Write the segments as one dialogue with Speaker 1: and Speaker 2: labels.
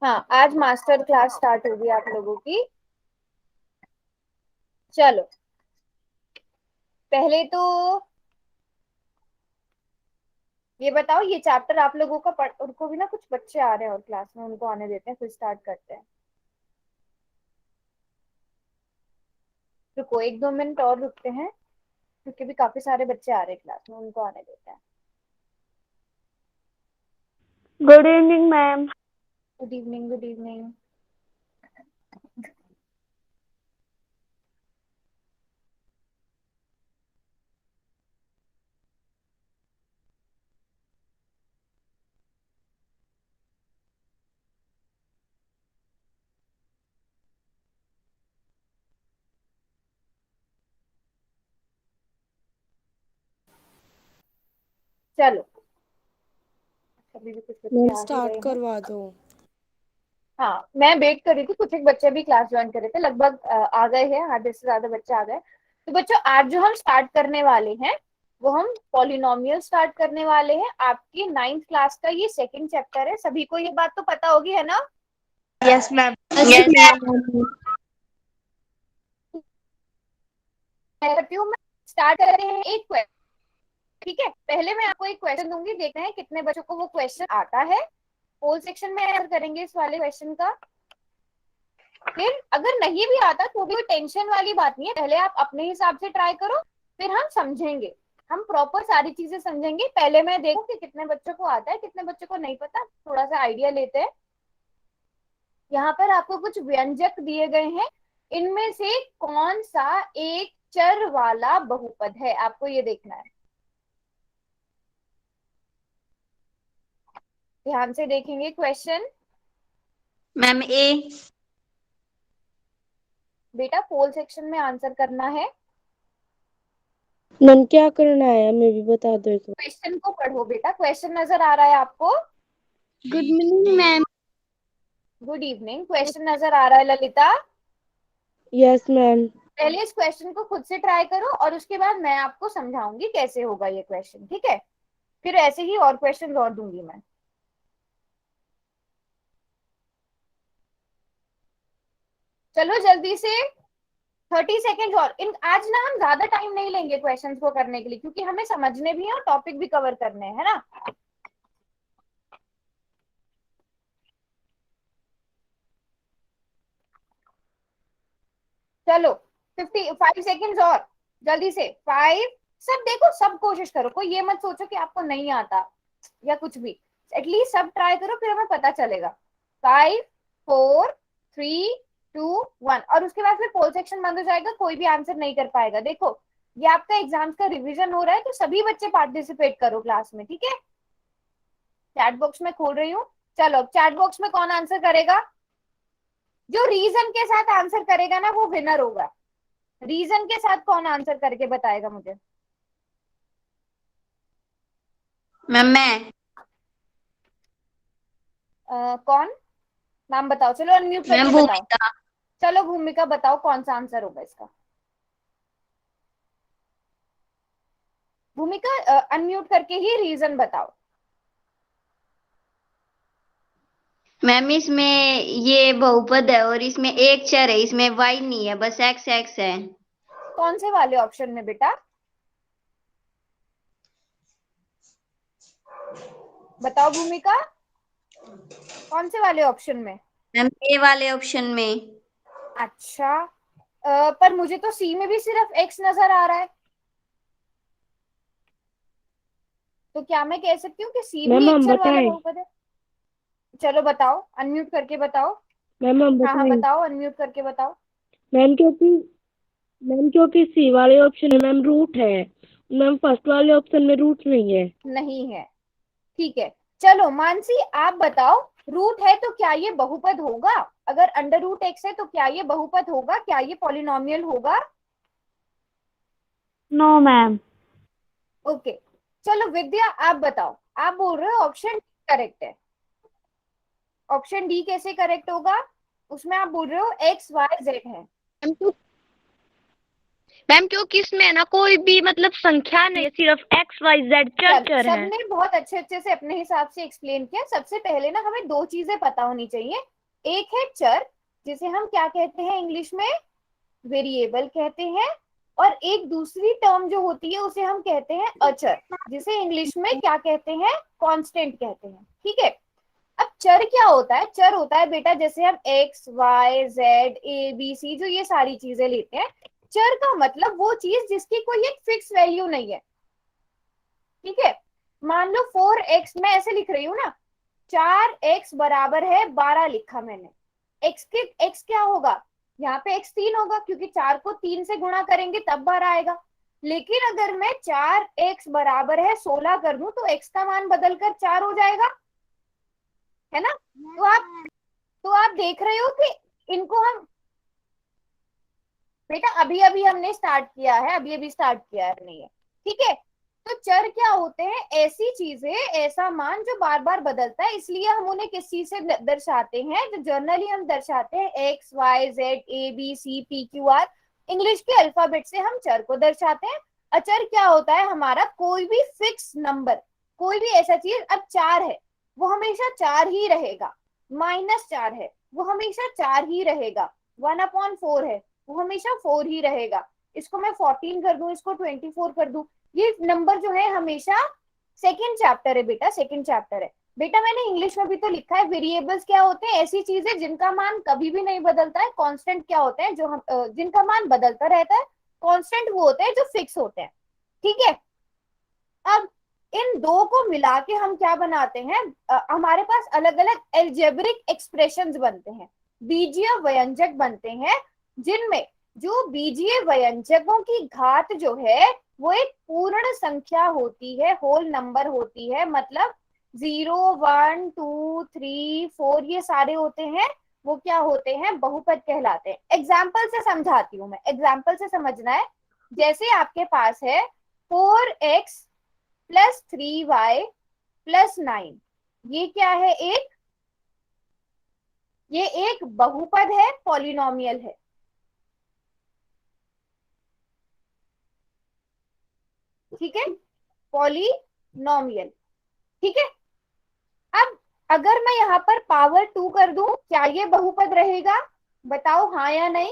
Speaker 1: हाँ, आज master class start होगी आप लोगों की। चलो, पहले तो ये बताओ, ये चैप्टर आप लोगों का उनको भी ना कुछ बच्चे आ रहे हैं और क्लास में, उनको आने देते हैं फिर स्टार्ट करते हैं। रुको, 1-2 मिनट और रुकते हैं क्योंकि भी काफी सारे बच्चे आ रहे हैं क्लास में, उनको आने देते हैं।
Speaker 2: Good evening ma'am.
Speaker 1: Good evening, good evening. चलो, अभी भी कुछ बच्चे
Speaker 2: मैम
Speaker 1: आ ही
Speaker 2: स्टार्ट
Speaker 1: रहे हैं।
Speaker 2: करवा दो।
Speaker 1: हाँ, मैं वेट कर रही थी, कुछ एक बच्चे भी क्लास ज्वाइन कर रहे थे, लगभग आ गए हैं, आधे से ज्यादा बच्चे आ गए। तो बच्चों, आज जो हम स्टार्ट करने वाले हैं वो हम पॉलिनोमियल स्टार्ट करने वाले हैं। आपकी 9th क्लास का ये सेकंड चैप्टर है, सभी को ये बात तो पता होगी, है ना?
Speaker 2: Yes ma'am.
Speaker 3: यस
Speaker 1: मैं करती हूँ, मैं स्टार्ट कर रहे हैं एक क्वेश्चन। ठीक है, पहले मैं आपको एक क्वेश्चन दूंगी, देखते हैं कितने बच्चों को वो क्वेश्चन आता है। पोल सेक्शन में आंसर करेंगे इस वाले क्वेश्चन का। फिर अगर नहीं भी आता तो भी कोई टेंशन वाली बात नहीं है, पहले आप अपने हिसाब से ट्राई करो, फिर हम समझेंगे, हम प्रॉपर सारी चीजें समझेंगे। पहले मैं देखूं कि कितने बच्चों को आता है, कितने बच्चों को नहीं पता, थोड़ा सा आइडिया लेते हैं। यहाँ पर आपको कुछ व्यंजक दिए गए हैं, इनमें से कौन सा एक चर वाला बहुपद है, आपको ये देखना है। ध्यान से देखेंगे क्वेश्चन।
Speaker 3: मैम ए।
Speaker 1: बेटा, पोल सेक्शन में आंसर करना है।
Speaker 2: मैम क्या करना है हमें भी बता दो एक बार।
Speaker 1: क्वेश्चन को पढ़ो बेटा, क्वेश्चन नजर आ रहा है आपको?
Speaker 3: Good evening ma'am.
Speaker 1: Good evening. Question नजर आ रहा है ललिता?
Speaker 2: Yes ma'am.
Speaker 1: पहले इस क्वेश्चन को खुद से ट्राई करो और उसके बाद मैं आपको समझाऊंगी कैसे होगा ये क्वेश्चन, ठीक है? फिर ऐसे ही और क्वेश्चन और दूंगी मैं। चलो जल्दी से, 30 सेकेंड और। इन आज ना हम ज्यादा टाइम नहीं लेंगे क्वेश्चंस को करने के लिए, क्योंकि हमें समझने भी है और टॉपिक भी कवर करने हैं, है ना? चलो, 55 सेकेंड और, जल्दी से। 5। सब देखो, सब कोशिश करो, कोई ये मत सोचो कि आपको नहीं आता या कुछ भी। एटलीस्ट सब ट्राई करो, फिर हमें पता चलेगा। 5, 4, 3, 2, 1। और उसके बाद फिर पोल सेक्शन बंद हो जाएगा, कोई भी आंसर नहीं कर पाएगा। देखो, ये आपका एग्जाम्स का रिवीजन हो रहा है, तो सभी बच्चे पार्टिसिपेट करो क्लास में, ठीक है? चैट बॉक्स में खोल रही हूँ। चलो, चैट बॉक्स में कौन आंसर करेगा? जो रीजन के साथ आंसर करेगा ना, वो विनर होगा। रीजन के साथ कौन आंसर करके बताएगा मुझे?
Speaker 3: मैम मैं।
Speaker 1: कौन? नाम बताओ, चलो अनम्यूट
Speaker 3: मैम
Speaker 1: करके बताओ।
Speaker 3: भूमिका।
Speaker 1: चलो भूमिका, बताओ कौन सा आंसर होगा इसका। भूमिका, अनम्यूट करके ही रीजन बताओ।
Speaker 3: मैम इसमें ये बहुपद है और इसमें एक चर है, इसमें वाई नहीं है, बस एक्स एक्स है।
Speaker 1: कौन से वाले ऑप्शन में बेटा? बताओ भूमिका, कौन से वाले ऑप्शन में?
Speaker 3: मैम ए वाले ऑप्शन में।
Speaker 1: अच्छा, पर मुझे तो सी में भी सिर्फ एक्स नजर आ रहा है, तो क्या मैं कह सकती हूँ कि सी भी
Speaker 2: मैम
Speaker 1: एक
Speaker 2: हम
Speaker 1: चर वाला
Speaker 2: बताएं।
Speaker 1: बहुपद है? चलो बताओ, अनम्यूट करके बताओ।
Speaker 2: मैम हम
Speaker 1: हाँ हाँ,
Speaker 2: बताएं।
Speaker 1: बताओ, अनम्यूट करके बताओ।
Speaker 2: मैम क्योंकि सी वाले ऑप्शन में मैम रूट है। मैम फर्स्ट वाले ऑप्शन में रूट नहीं है।
Speaker 1: नहीं है, ठीक है। चलो मानसी, आप बताओ, रूट है तो क्या ये बहुपद होगा? अगर अंडर रूट एक्स है तो क्या ये बहुपद होगा, क्या ये पॉलिनोमियल होगा?
Speaker 2: No ma'am.
Speaker 1: ओके। चलो विद्या, आप बताओ, आप बोल रहे हो ऑप्शन करेक्ट है। ऑप्शन डी कैसे करेक्ट होगा? उसमें आप बोल रहे हो एक्स वाई जेड है।
Speaker 2: मैम क्यों मैम क्योंकि इसमें ना कोई भी मतलब संख्या नहीं है, सिर्फ एक्स वाई जेड चर
Speaker 1: चल,
Speaker 2: चर है।
Speaker 1: सबने बहुत अच्छे अच्छे से अपने हिसाब से एक्सप्लेन किया। सबसे पहले ना हमें दो चीजें पता होनी चाहिए। एक है चर, जिसे हम क्या कहते हैं इंग्लिश में, वेरिएबल कहते हैं, और एक दूसरी टर्म जो होती है उसे हम कहते हैं अचर, जिसे इंग्लिश में क्या कहते हैं, कांस्टेंट कहते हैं। ठीक है, अब चर क्या होता है, चर होता है बेटा जैसे हम X Y Z A B C जो ये सारी चीजें लेते हैं, चर का मतलब वो चीज जिसकी कोई एक फिक्स वैल्यू नहीं है। ठीक है, मान लो 4x, मैं ऐसे लिख रही हूँ ना, 4x बराबर है 12 लिखा मैंने, x क्या होगा, यहाँ पे x 3 होगा क्योंकि 4 को 3 से गुणा करेंगे तब 12 आएगा। लेकिन अगर मैं 4x बराबर है 16 कर दूं तो x का मान बदलकर 4 हो जाएगा, है ना। तो आप देख रहे हो कि इनको हम, बेटा अभी अभी हमने स्टार्ट किया है, अभी अभी स्टार्ट किया है नहीं है। ठीक है, तो चर क्या होते हैं, ऐसी चीजें, ऐसा मान जो बार बार बदलता है, इसलिए हम उन्हें किस चीज से दर्शाते हैं, जो जर्नली हम दर्शाते हैं X Y Z A B C P Q R, English के अल्फाबेट से हम चर को दर्शाते हैं। अचर क्या होता है, हमारा कोई भी फिक्स नंबर, कोई भी ऐसा चीज, अब 4 है वो हमेशा 4 ही रहेगा, -4 है वो हमेशा 4 ही रहेगा, 1/4 है वो हमेशा 4 ही रहेगा, इसको मैं 14 कर दूं, इसको 24 कर दूं, ये नंबर जो है हमेशा, सेकंड चैप्टर है बेटा, सेकंड चैप्टर है बेटा, मैंने इंग्लिश में भी तो लिखा है। वेरिएबल्स क्या होते हैं, ऐसी चीजें जिनका मान कभी भी नहीं बदलता है। कांस्टेंट क्या होते हैं, जो हम जिनका मान बदलता रहता है। कांस्टेंट वो होते हैं जो फिक्स होते हैं। ठीक है, अब इन दो को मिला के हम क्या बनाते हैं, हमारे पास अलग अलग एल्जेब्रिक एक्सप्रेशंस बनते हैं, बीजीय व्यंजक बनते हैं, जिनमें जो बीजीय व्यंजकों की घात जो है वो एक पूर्ण संख्या होती है, होल नंबर होती है, मतलब 0 1 2 3 4 ये सारे होते हैं, वो क्या होते हैं, बहुपद कहलाते हैं। एग्जाम्पल से समझाती हूँ मैं, एग्जाम्पल से समझना है। जैसे आपके पास है 4x प्लस 3y प्लस 9, ये क्या है, ये एक बहुपद है, पॉलिनोमियल है। ठीक है, पॉलिनोमियल। ठीक है, अब अगर मैं यहाँ पर पावर 2 कर दूं, क्या ये बहुपद रहेगा, बताओ हाँ या नहीं।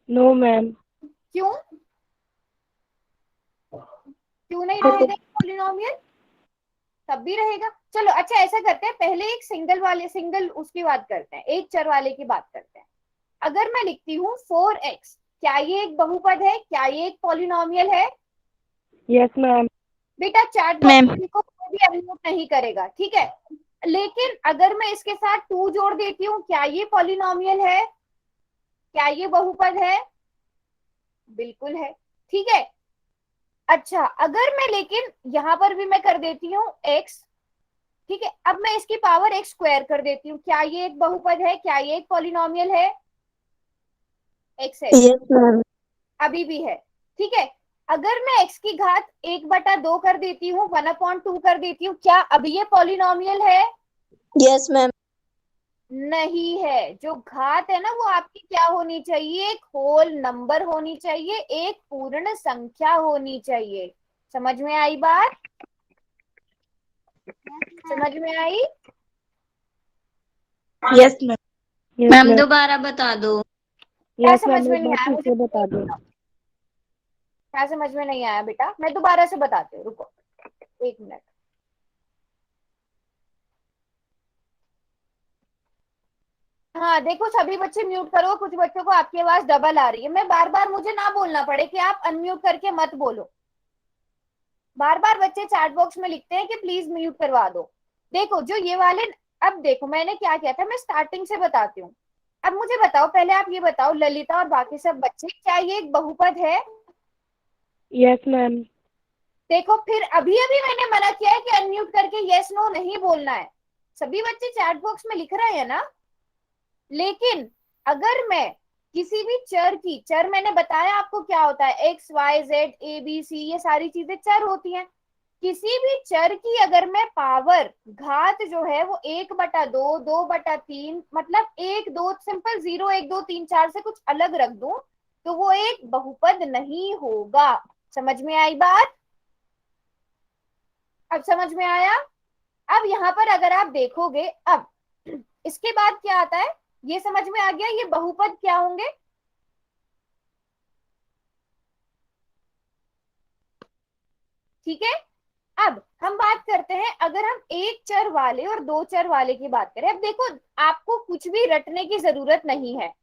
Speaker 2: No ma'am.
Speaker 1: क्यों, क्यों नहीं रहेगा पॉलिनोमियल, तब भी रहेगा। चलो अच्छा ऐसा करते हैं, पहले एक सिंगल उसकी बात करते हैं, एक चर वाले की बात करते हैं। अगर मैं लिखती हूँ 4x, क्या ये एक बहुपद है, क्या ये एक पॉलिनोमियल है।
Speaker 2: Yes ma'am.
Speaker 1: बेटा चैट बॉक्स को कोई भी अनम्यूट नहीं करेगा, ठीक है। लेकिन अगर मैं इसके साथ 2 जोड़ देती हूँ, क्या ये पॉलिनोमियल है, क्या ये बहुपद है, बिल्कुल है। ठीक है, अच्छा अगर मैं, लेकिन यहां पर भी मैं कर देती हूँ x, ठीक है, अब मैं इसकी पावर x स्क्वायर कर देती हूँ, क्या ये एक बहुपद है, क्या ये एक पॉलिनोमियल है, x है।
Speaker 3: Yes ma'am.
Speaker 1: अभी भी है। ठीक है, अगर मैं x की घात 1/2 कर देती हूँ, 1/2 कर देती हूँ, क्या अभी ये पॉलिनोमियल है,
Speaker 3: यस मैम।
Speaker 1: नहीं है। जो घात है ना वो आपकी क्या होनी चाहिए, एक होल नंबर होनी चाहिए, एक पूर्ण संख्या होनी चाहिए। समझ में आई बात, समझ में आई।
Speaker 3: Yes ma'am. मैम दोबारा बता दो।
Speaker 1: क्या
Speaker 2: यस
Speaker 1: समझ
Speaker 2: मैम,
Speaker 1: में
Speaker 2: एक
Speaker 1: नहीं
Speaker 2: बार
Speaker 1: आया
Speaker 2: फिर
Speaker 1: मुझे,
Speaker 2: से बता दो।
Speaker 1: क्या समझ में नहीं आया बेटा, मैं दोबारा से बताती हूँ, रुको 1 मिनट। हाँ देखो, सभी बच्चे म्यूट करो, कुछ बच्चों को आपकी आवाज डबल आ रही है, मैं बार बार मुझे ना बोलना पड़े कि आप अनम्यूट करके मत बोलो। बार बार बच्चे चैट बॉक्स में लिखते हैं कि प्लीज म्यूट करवा दो। देखो जो ये वाले, अब देखो मैंने क्या किया था, मैं स्टार्टिंग से बताती हूँ। अब मुझे बताओ, पहले आप ये बताओ ललिता और बाकी सब बच्चे, क्या ये एक बहुपद है।
Speaker 2: Yes ma'am.
Speaker 1: देखो फिर अभी अभी मैंने मना किया है कि अनम्यूट करके यस नो नहीं बोलना है। सभी बच्चे चैट बॉक्स में लिख रहे हैं ना। लेकिन अगर मैं किसी भी चर की, चर मैंने बताया आपको क्या होता है, X Y Z A B C ये सारी चीजें चर होती हैं। किसी भी चर की अगर मैं पावर, घात जो है वो 1/2 2/3, मतलब 1 2 सिंपल 0 1 2 3 4 से कुछ अलग रख दूं, तो वो एक बहुपद नहीं होगा। समझ में आई बात, अब समझ में आया। अब यहाँ पर अगर आप देखोगे, अब इसके बाद क्या आता है, ये समझ में आ गया ये बहुपद क्या होंगे। ठीक है, अब हम बात करते हैं अगर हम एक चर वाले और दो चर वाले की बात करें। अब देखो, आपको कुछ भी रटने की जरूरत नहीं है।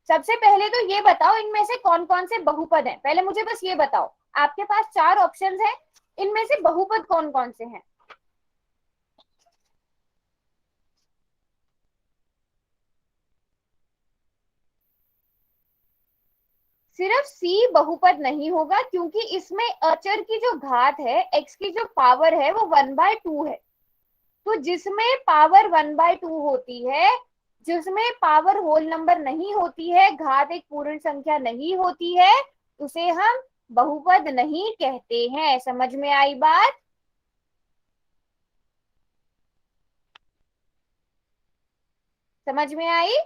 Speaker 1: सबसे पहले तो ये बताओ इनमें से कौन कौन से बहुपद हैं, पहले मुझे बस ये बताओ। आपके पास चार ऑप्शंस हैं, इनमें से बहुपद कौन कौन से हैं। सिर्फ सी बहुपद नहीं होगा, क्योंकि इसमें अचर की जो घात है, एक्स की जो पावर है वो 1/2 है। तो जिसमें पावर 1/2 होती है, जिसमें पावर होल नंबर नहीं होती है, घात एक पूर्ण संख्या नहीं होती है, उसे हम बहुपद नहीं कहते हैं। समझ में आई बात। समझ में आई।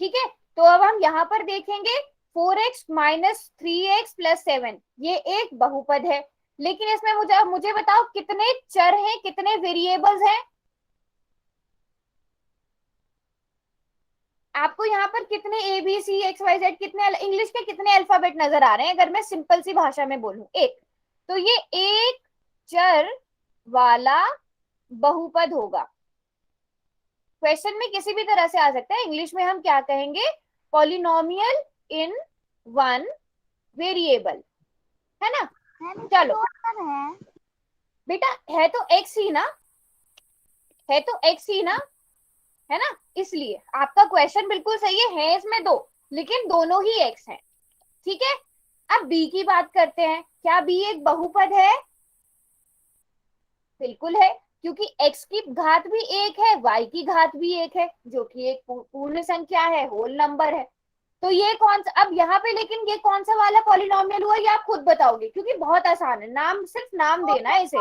Speaker 1: ठीक है, तो अब हम यहाँ पर देखेंगे 4x - 3x + 7, ये एक बहुपद है। लेकिन इसमें मुझे बताओ कितने चर हैं, कितने वेरिएबल्स हैं। आपको यहाँ पर कितने ABCXYZ, कितने इंग्लिश के कितने अल्फाबेट नजर आ रहे हैं, अगर मैं सिंपल सी भाषा में बोलूं। एक, तो ये एक चर वाला बहुपद होगा। क्वेश्चन में किसी भी तरह से आ सकता है, इंग्लिश में हम क्या कहेंगे, पॉलिनोमियल इन वन वेरिएबल, है ना। चलो बेटा, है तो एक्स ही ना, है तो एक्स ही ना, है ना। इसलिए आपका क्वेश्चन बिल्कुल सही है इसमें दो, लेकिन दोनों ही एक्स हैं। ठीक है, अब बी की बात करते हैं। क्या बी एक बहुपद है। बिल्कुल है, क्योंकि x की घात भी एक है, y की घात भी एक है, जो कि एक पूर्ण संख्या है, होल नंबर है। तो ये कौन सा, अब यहाँ पे लेकिन ये कौन सा वाला पॉलिनोमियल हुआ, ये आप खुद बताओगे, क्योंकि बहुत आसान है, नाम सिर्फ नाम देना है इसे।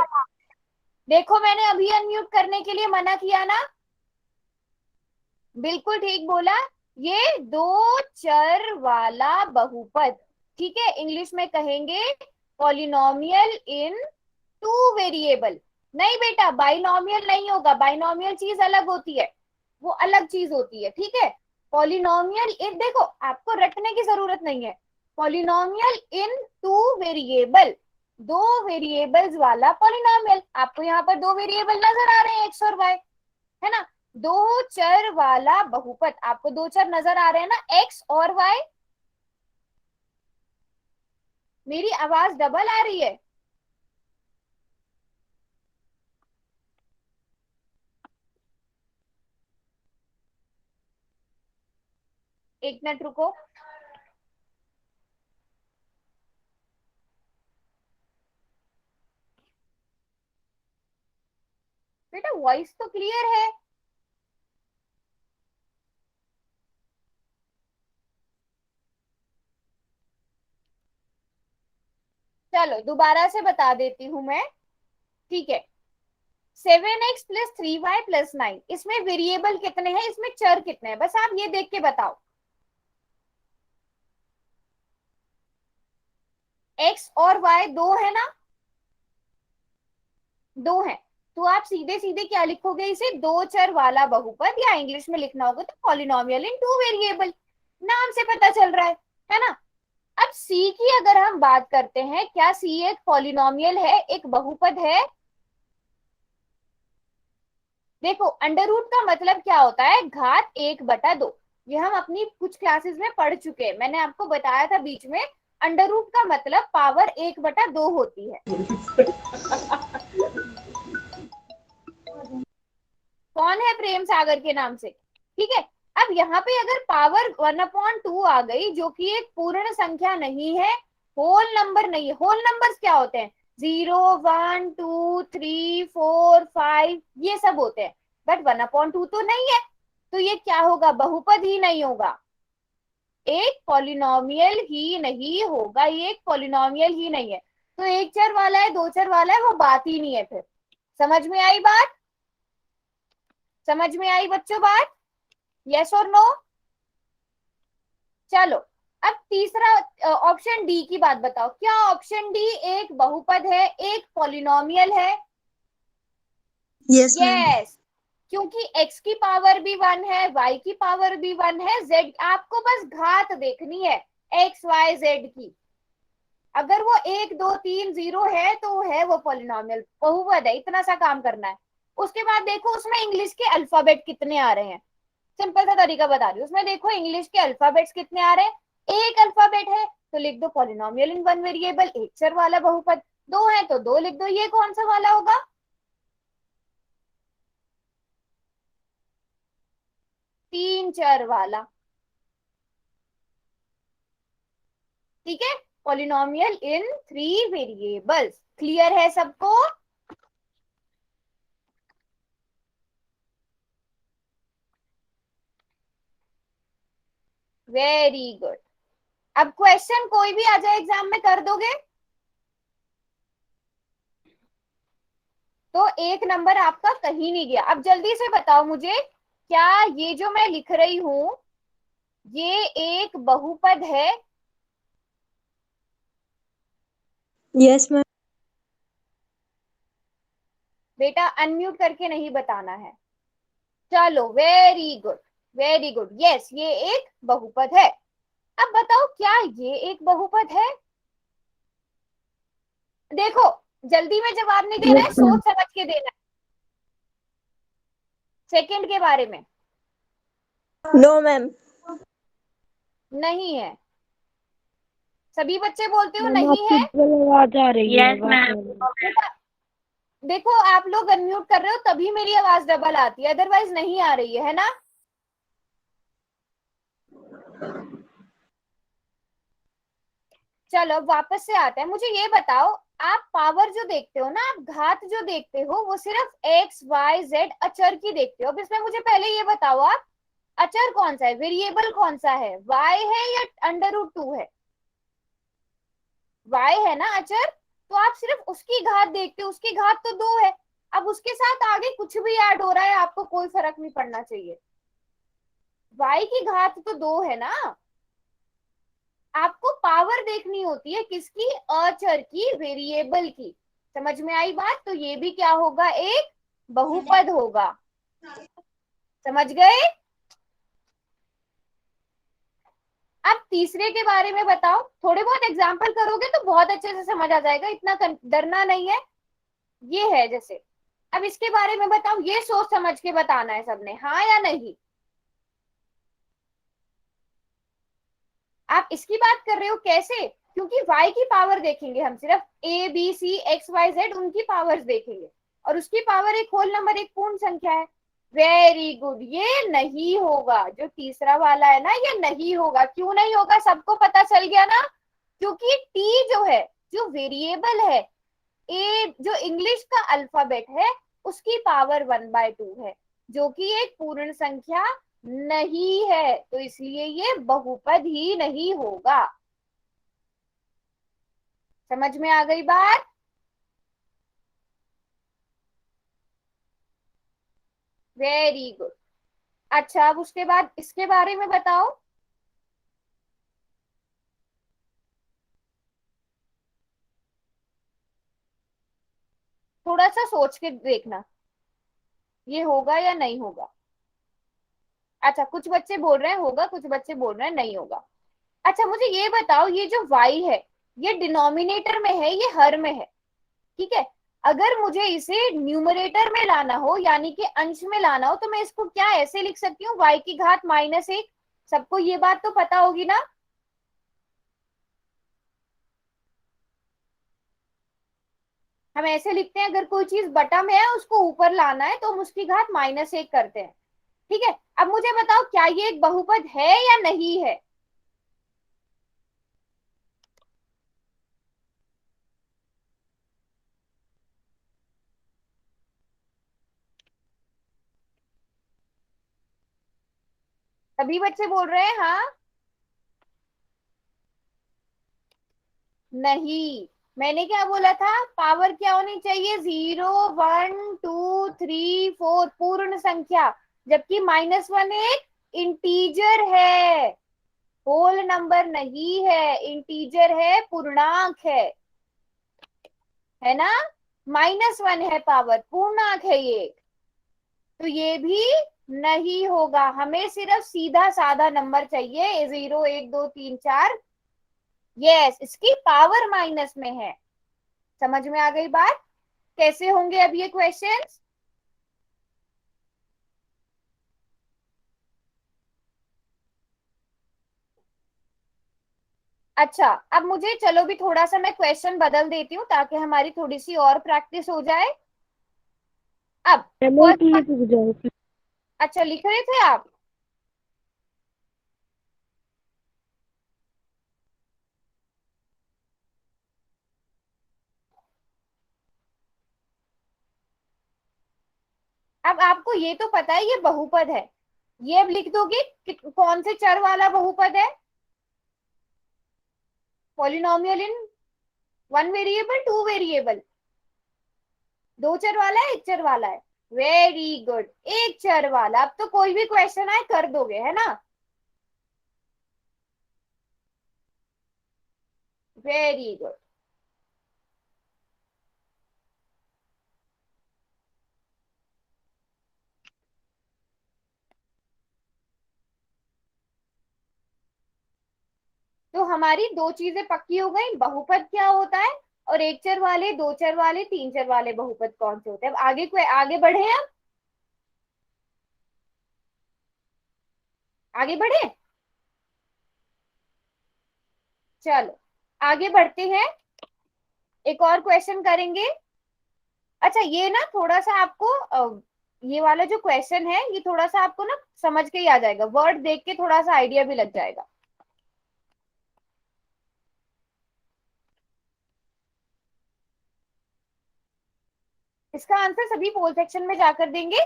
Speaker 1: देखो मैंने अभी अनम्यूट करने के लिए मना किया ना। बिल्कुल ठीक बोला, ये दो चर वाला बहुपद। ठीक है, इंग्लिश में कहेंगे पॉलिनोमियल इन टू वेरिएबल। नहीं बेटा, बाइनोमियल नहीं होगा, बाइनोमियल चीज अलग होती है, वो अलग चीज होती है। ठीक है, पॉलिनोमियल इन, देखो आपको रटने की जरूरत नहीं है, पॉलिनोमियल इन टू वेरिएबल, दो वेरिएबल्स वाला पॉलिनोमियल। आपको यहाँ पर दो वेरिएबल नजर आ रहे हैं, एक्स और वाई, है ना। दो चर वाला बहुपद, आपको दो चर नजर आ रहे हैं ना, एक्स और वाई। मेरी आवाज डबल आ रही है। एक मिनट रुको। बेटा वॉइस तो क्लियर है। चलो दोबारा से बता देती हूं मैं। ठीक है, 7x + 3y + 9, इसमें वेरिएबल कितने हैं, इसमें चर कितने हैं, बस आप ये देख के बताओ। x और y दो है ना, दो है। तो आप सीधे सीधे क्या लिखोगे, इसे दो चर वाला बहुपद, या इंग्लिश में लिखना होगा तो पॉलिनोमियल इन टू वेरिएबल। नाम से पता चल रहा है ना। अब c की अगर हम बात करते हैं, क्या c एक पॉलिनोमियल है, एक बहुपद है। देखो अंडर रूट का मतलब क्या होता है, घात 1/2। ये हम अपनी कुछ क्लासेस में पढ़ चुके हैं, मैंने आपको बताया था बीच में, अंडर रूट का मतलब पावर 1/2 होती है। कौन है प्रेम सागर के नाम से। ठीक है, अब यहाँ पे अगर पावर 1/2 आ गई, जो कि एक पूर्ण संख्या नहीं है, होल नंबर नहीं है। होल नंबर्स क्या होते हैं, 0 1 2 3 4 5 ये सब होते हैं, बट 1/2 तो नहीं है। तो ये क्या होगा, बहुपद ही नहीं होगा, एक पॉलिनोमियल ही नहीं होगा, ये एक पॉलिनोमियल ही नहीं है। तो एक चर वाला है, दो चर वाला है, वो बात ही नहीं है फिर। समझ में आई बात। समझ में आई बच्चों बात, यस और नो। चलो अब तीसरा ऑप्शन डी की बात बताओ, क्या ऑप्शन डी एक बहुपद है, एक पॉलिनोमियल है।
Speaker 4: Yes ma'am.
Speaker 1: यस, क्योंकि x की पावर भी 1 है, y की पावर भी 1 है, z आपको बस घात देखनी है x y z की। अगर वो 1 2 3 0 है तो है वो पॉलिनोमियल, बहुपद है, इतना सा काम करना है। उसके बाद देखो उसमें इंग्लिश के अल्फाबेट कितने आ रहे हैं, सिंपल सा तरीका बता रही हूँ। उसमें देखो इंग्लिश के अल्फाबेट्स कितने आ रहे हैं, एक अल्फाबेट है तो लिख दो पॉलिनोमियल इन वन वेरिएबल, एक चर वाला बहुपद, दो है तो दो लिख दो। ये कौन सा वाला होगा, तीन चर वाला, ठीक है, polynomial in three variables. Clear है सबको? Very good. अब क्वेश्चन कोई भी आ जाए एग्जाम में कर दोगे तो एक नंबर आपका कहीं नहीं गया। अब जल्दी से बताओ मुझे, क्या ये जो मैं लिख रही हूं ये एक बहुपद है?
Speaker 4: Yes ma'am.
Speaker 1: बेटा अनम्यूट करके नहीं बताना है। चलो very good, very good, yes ये एक बहुपद है। अब बताओ क्या ये एक बहुपद है? देखो जल्दी में जवाब नहीं देना है, सोच समझ के देना है। सेकंड के बारे में
Speaker 4: नो मैम।
Speaker 1: नहीं है, सभी बच्चे बोलते हो
Speaker 2: मैम
Speaker 1: नहीं
Speaker 2: आपकी
Speaker 1: है।
Speaker 2: डबल आवाज आ रही है।
Speaker 3: Yes ma'am.
Speaker 1: बेटा, देखो आप लोग अनम्यूट कर रहे हो तभी मेरी आवाज डबल आती है, अदरवाइज नहीं आ रही है ना। चलो वापस से आते हैं, मुझे ये बताओ, आप पावर जो देखते हो ना, आप घात जो देखते हो वो सिर्फ x y z अचर की देखते हो। अब इसमें मुझे पहले ये बताओ, आप अचर कौन सा है, वेरिएबल कौन सा है, y है या √2 है? y है ना अचर, तो आप सिर्फ उसकी घात देखते हो, उसकी घात तो 2 है। अब उसके साथ आगे कुछ भी ऐड हो रहा है आपको कोई फर्क नहीं पड़ना चाहिए, y की घात तो 2 है ना। आपको पावर देखनी होती है किसकी, अचर की, वेरिएबल की। समझ में आई बात? तो ये भी क्या होगा, एक बहुपद होगा। समझ गए? अब तीसरे के बारे में बताओ, थोड़े बहुत एग्जाम्पल करोगे तो बहुत अच्छे से समझ आ जाएगा, इतना डरना नहीं है। ये है जैसे, अब इसके बारे में बताओ, ये सोच समझ के बताना है सबने, हाँ या नहीं। आप इसकी बात कर रहे हो कैसे, क्योंकि y की पावर देखेंगे हम, सिर्फ a b c x y z उनकी पावर्स देखेंगे, और उसकी पावर एक होल नंबर, एक पूर्ण संख्या है। वेरी गुड, ये नहीं होगा, जो तीसरा वाला है ना ये नहीं होगा। क्यों नहीं होगा, सबको पता चल गया ना, क्योंकि t जो है, जो वेरिएबल है, a जो इंग्लिश का अल्फाबेट है उसकी पावर 1/2 है, जो कि एक पूर्ण संख्या नहीं है, तो इसलिए ये बहुपद ही नहीं होगा। समझ में आ गई बात? Very good. अच्छा अब उसके बाद इसके बारे में बताओ। थोड़ा सा सोच के देखना ये होगा या नहीं होगा। अच्छा कुछ बच्चे बोल रहे हैं होगा, कुछ बच्चे बोल रहे हैं नहीं होगा। अच्छा मुझे ये बताओ, ये जो y है ये डिनोमिनेटर में है, ये हर में है, ठीक है। अगर मुझे इसे न्यूमरेटर में लाना हो, यानी कि अंश में लाना हो, तो मैं इसको क्या ऐसे लिख सकती हूँ, y की घात -1। सबको ये बात तो पता होगी ना। हम ऐसे लिखते हैं, अगर कोई चीज बटा में है उसको ऊपर लाना है तो हम उसकी घात -1 करते हैं, ठीक है। अब मुझे बताओ क्या ये एक बहुपद है या नहीं है। सभी बच्चे बोल रहे हैं हाँ नहीं। मैंने क्या बोला था, पावर क्या होनी चाहिए, 0 1 2 3 4 पूर्ण संख्या, जबकि -1 एक इंटीजर है, होल नंबर नहीं है, इंटीजर है, पूर्णांक है ना। -1 है पावर, पूर्णांक है ये, तो ये भी नहीं होगा, हमें सिर्फ सीधा साधा नंबर चाहिए, 0 1 2 3 4। यस, इसकी पावर माइनस में है। समझ में आ गई बात? कैसे होंगे अब ये क्वेश्चंस? अच्छा, अब मुझे चलो भी थोड़ा सा मैं क्वेश्चन बदल देती हूँ ताकि हमारी थोड़ी सी और प्रैक्टिस हो जाए। अब फर्स्ट,
Speaker 2: रुक जाओ।
Speaker 1: अच्छा लिख रहे थे आप? अब आपको ये तो पता है ये बहुपद है, ये अब लिख दोगे कौन से चर वाला बहुपद है? Polynomial in one variable, two variable, दो चर वाला है, एक चर वाला है? वेरी गुड, एक चर वाला। अब तो कोई भी क्वेश्चन आए कर दोगे, है ना? Very good. तो हमारी दो चीजें पक्की हो गई, बहुपद क्या होता है और एक चर वाले, दो चर वाले, तीन चर वाले बहुपद कौन से होते हैं। अब आगे बढ़े हम, आगे बढ़े, चलो आगे बढ़ते हैं, एक और क्वेश्चन करेंगे। अच्छा ये ना थोड़ा सा आपको ये वाला जो क्वेश्चन है ये थोड़ा सा आपको ना समझ के ही आ जाएगा, वर्ड देख के थोड़ा सा आइडिया भी लग जाएगा। इसका आंसर सभी पोल सेक्शन में जाकर देंगे।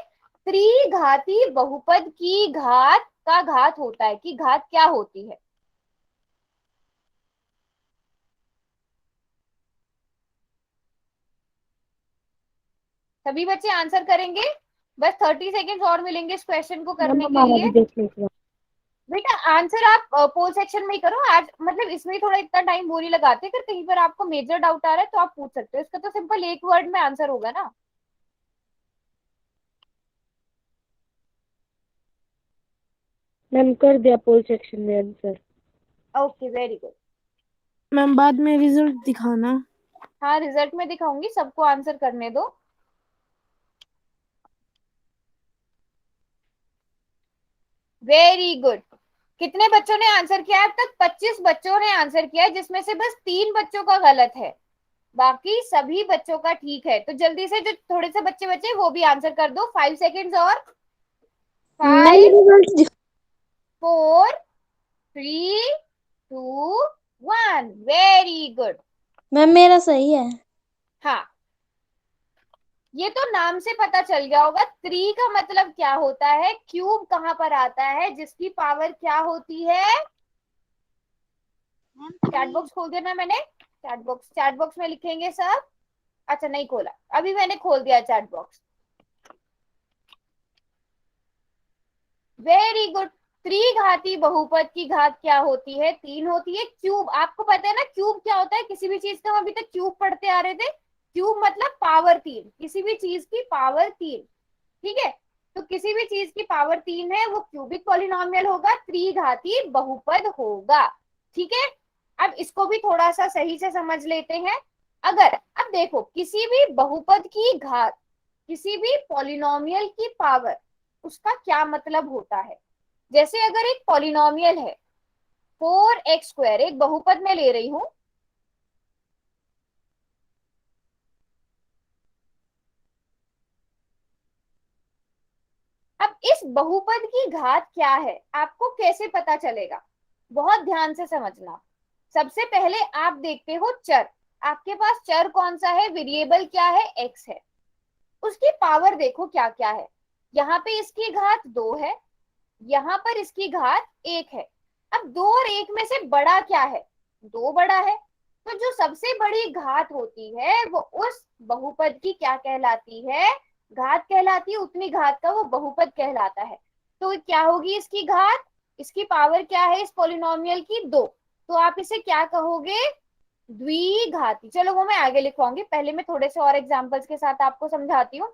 Speaker 1: त्रिघाती बहुपद की घात का घात होता है, कि घात क्या होती है? सभी बच्चे आंसर करेंगे? बस 30 सेकेंड और मिलेंगे इस क्वेश्चन को करने के लिए। बेटा आंसर आप पोल सेक्शन में ही करो आज, मतलब इसमें थोड़ा इतना टाइम वो नहीं लगाते, अगर कहीं पर आपको मेजर डाउट आ रहा है तो आप पूछ सकते हो, इसका तो सिंपल एक वर्ड में आंसर होगा ना।
Speaker 2: मैम कर दिया पोल सेक्शन में answer.
Speaker 1: Okay very good.
Speaker 4: Ma'am बाद में रिजल्ट दिखाना।
Speaker 1: हाँ रिजल्ट में दिखाऊंगी, सबको आंसर करने दो। Very good. कितने बच्चों ने आंसर किया? अब तक 25 बच्चों ने आंसर किया है, जिसमें से बस 3 बच्चों का गलत है, बाकी सभी बच्चों का ठीक है। तो जल्दी से जो थोड़े से बच्चे बचे वो भी आंसर कर दो, 5 सेकेंड्स और।
Speaker 4: Ma'am
Speaker 1: 5
Speaker 4: result
Speaker 1: 4 3 2 1। Very good.
Speaker 4: Ma'am मेरा सही है।
Speaker 1: हाँ, ये तो नाम से पता चल गया होगा, त्रि का मतलब क्या होता है, क्यूब कहाँ पर आता है, जिसकी पावर क्या होती है। चैट बॉक्स खोल देना मैंने, चैट बॉक्स में लिखेंगे सब। अच्छा नहीं खोला, अभी मैंने खोल दिया चैट बॉक्स। Very good. त्रिघाती बहुपद की घात क्या होती है? 3 होती है। क्यूब आपको पता है ना, क्यूब क्या होता है किसी भी चीज का, हम अभी तक क्यूब पढ़ते आ रहे थे। क्यूब मतलब पावर 3, किसी भी चीज की पावर 3। ठीक है, तो किसी भी चीज की पावर 3 है वो क्यूबिक पॉलिनोमियल होगा, त्रिघाती बहुपद होगा। ठीक है, अब इसको भी थोड़ा सा सही से समझ लेते हैं। अगर अब देखो किसी भी बहुपद की घात, किसी भी पॉलिनोमियल की पावर, उसका क्या मतलब होता है। जैसे अगर एक पॉलिनोमियल है 4x², एक बहुपद में ले रही हूं, अब इस बहुपद की घात क्या है आपको कैसे पता चलेगा? बहुत ध्यान से समझना। सबसे पहले आप देखते हो चर, आपके पास चर कौन सा है, वेरिएबल क्या है, x है। उसकी पावर देखो क्या क्या है। यहाँ पे इसकी घात 2 है, यहाँ पर इसकी घात 1 है। अब 2 और 1 में से बड़ा क्या है? 2 बड़ा है। तो जो सबसे बड़ी घात होती है वो उस बहुपद की क्या कहलाती है? घात कहलाती है, उतनी घात का वो बहुपद कहलाता है। तो क्या होगी इसकी घात? इसकी पावर क्या है इस पॉलिनोमियल की? 2। तो आप इसे क्या कहोगे? द्विघाती। चलो वो मैं आगे लिखवाऊंगी, पहले मैं थोड़े से और एग्जांपल्स के साथ आपको समझाती हूँ।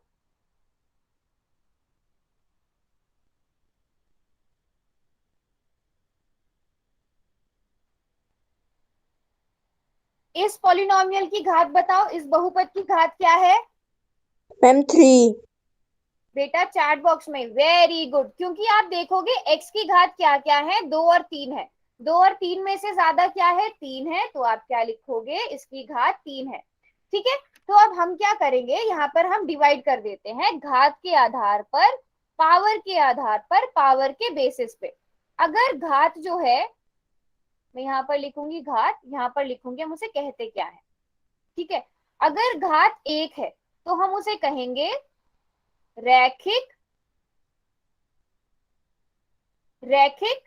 Speaker 1: इस पॉलिनोमियल की घात बताओ, इस बहुपद की घात क्या है
Speaker 4: मैम 3।
Speaker 1: बेटा? चैट बॉक्स में। वेरी गुड, क्योंकि आप देखोगे x की घात क्या क्या है, 2 और 3 है। 2 और 3 में से ज्यादा क्या है? 3 है, तो आप क्या लिखोगे? इसकी घात 3 है। ठीक है, तो अब हम क्या करेंगे, यहाँ पर हम डिवाइड कर देते हैं घात के आधार पर, पावर के आधार पर, पावर के बेसिस पे। अगर घात जो है, मैं यहाँ पर लिखूंगी घात, यहाँ पर लिखूंगी हम उसे कहते क्या है। ठीक है, अगर घात 1 है तो हम उसे कहेंगे रैखिक रैखिक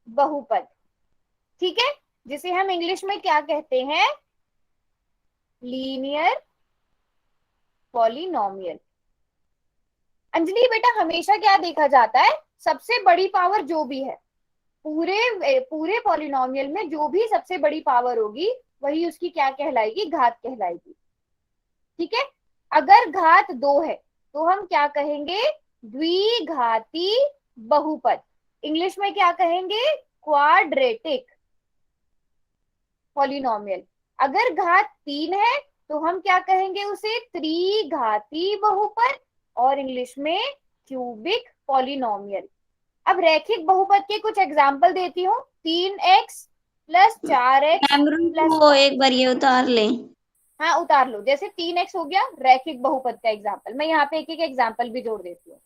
Speaker 1: बहुपद। ठीक है, जिसे हम इंग्लिश में क्या कहते हैं? Linear polynomial. अंजलि बेटा, हमेशा क्या देखा जाता है? सबसे बड़ी पावर जो भी है, पूरे पूरे पॉलिनोमियल में जो भी सबसे बड़ी पावर होगी, वही उसकी क्या कहलाएगी? घात कहलाएगी। ठीक है, अगर घात 2 है तो हम क्या कहेंगे? द्विघाती बहुपद। इंग्लिश में क्या कहेंगे? Quadratic polynomial. अगर घात 3 है तो हम क्या कहेंगे? उसे त्रिघाती बहुपद, और इंग्लिश में क्यूबिक पॉलिनोमियल। अब रैखिक बहुपद के कुछ एग्जाम्पल देती हूँ। 3x plus 4x
Speaker 3: ma'am
Speaker 1: plus,
Speaker 3: रुको, एक बार ये उतार ले।
Speaker 1: हाँ उतार लो। जैसे 3x हो गया रैखिक बहुपद का एग्जाम्पल, मैं यहाँ पे एक एक एग्जाम्पल भी जोड़ देती हूँ।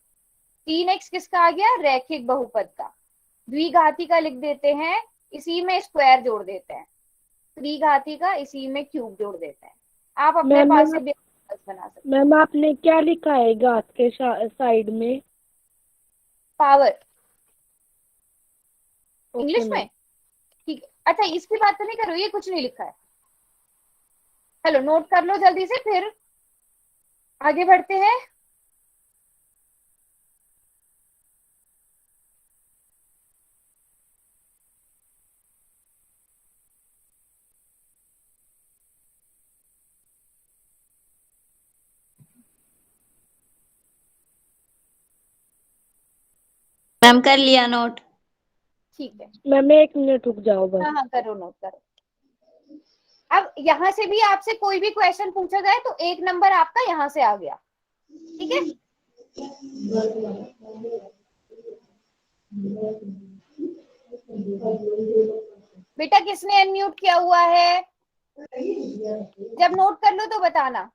Speaker 1: 3x किसका आ गया? रैखिक बहुपद का। द्विघाती का लिख देते हैं, इसी में स्क्वायर जोड़ देते हैं। त्रिघाती का इसी में क्यूब जोड़ देते हैं। आप अपने
Speaker 4: मैम
Speaker 1: पास से भी बना सकते
Speaker 4: मैम आपने क्या लिखा है घात के साइड में?
Speaker 1: Power
Speaker 4: okay
Speaker 1: English
Speaker 4: ma'am.
Speaker 1: में। ठीक है, अच्छा इसकी बात तो नहीं करो, ये कुछ नहीं लिखा है। चलो नोट कर लो जल्दी से, फिर आगे बढ़ते हैं।
Speaker 3: मैम कर लिया नोट।
Speaker 1: ठीक है,
Speaker 4: मैम 1 मिनट रुक जाओ बस।
Speaker 1: हाँ हाँ करो, नोट करो। अब यहाँ से भी आपसे कोई भी क्वेश्चन पूछा जाए तो 1 नंबर आपका यहाँ से आ गया। ठीक है, बेटा किसने अनम्यूट किया हुआ है? जब नोट कर लो तो बताना।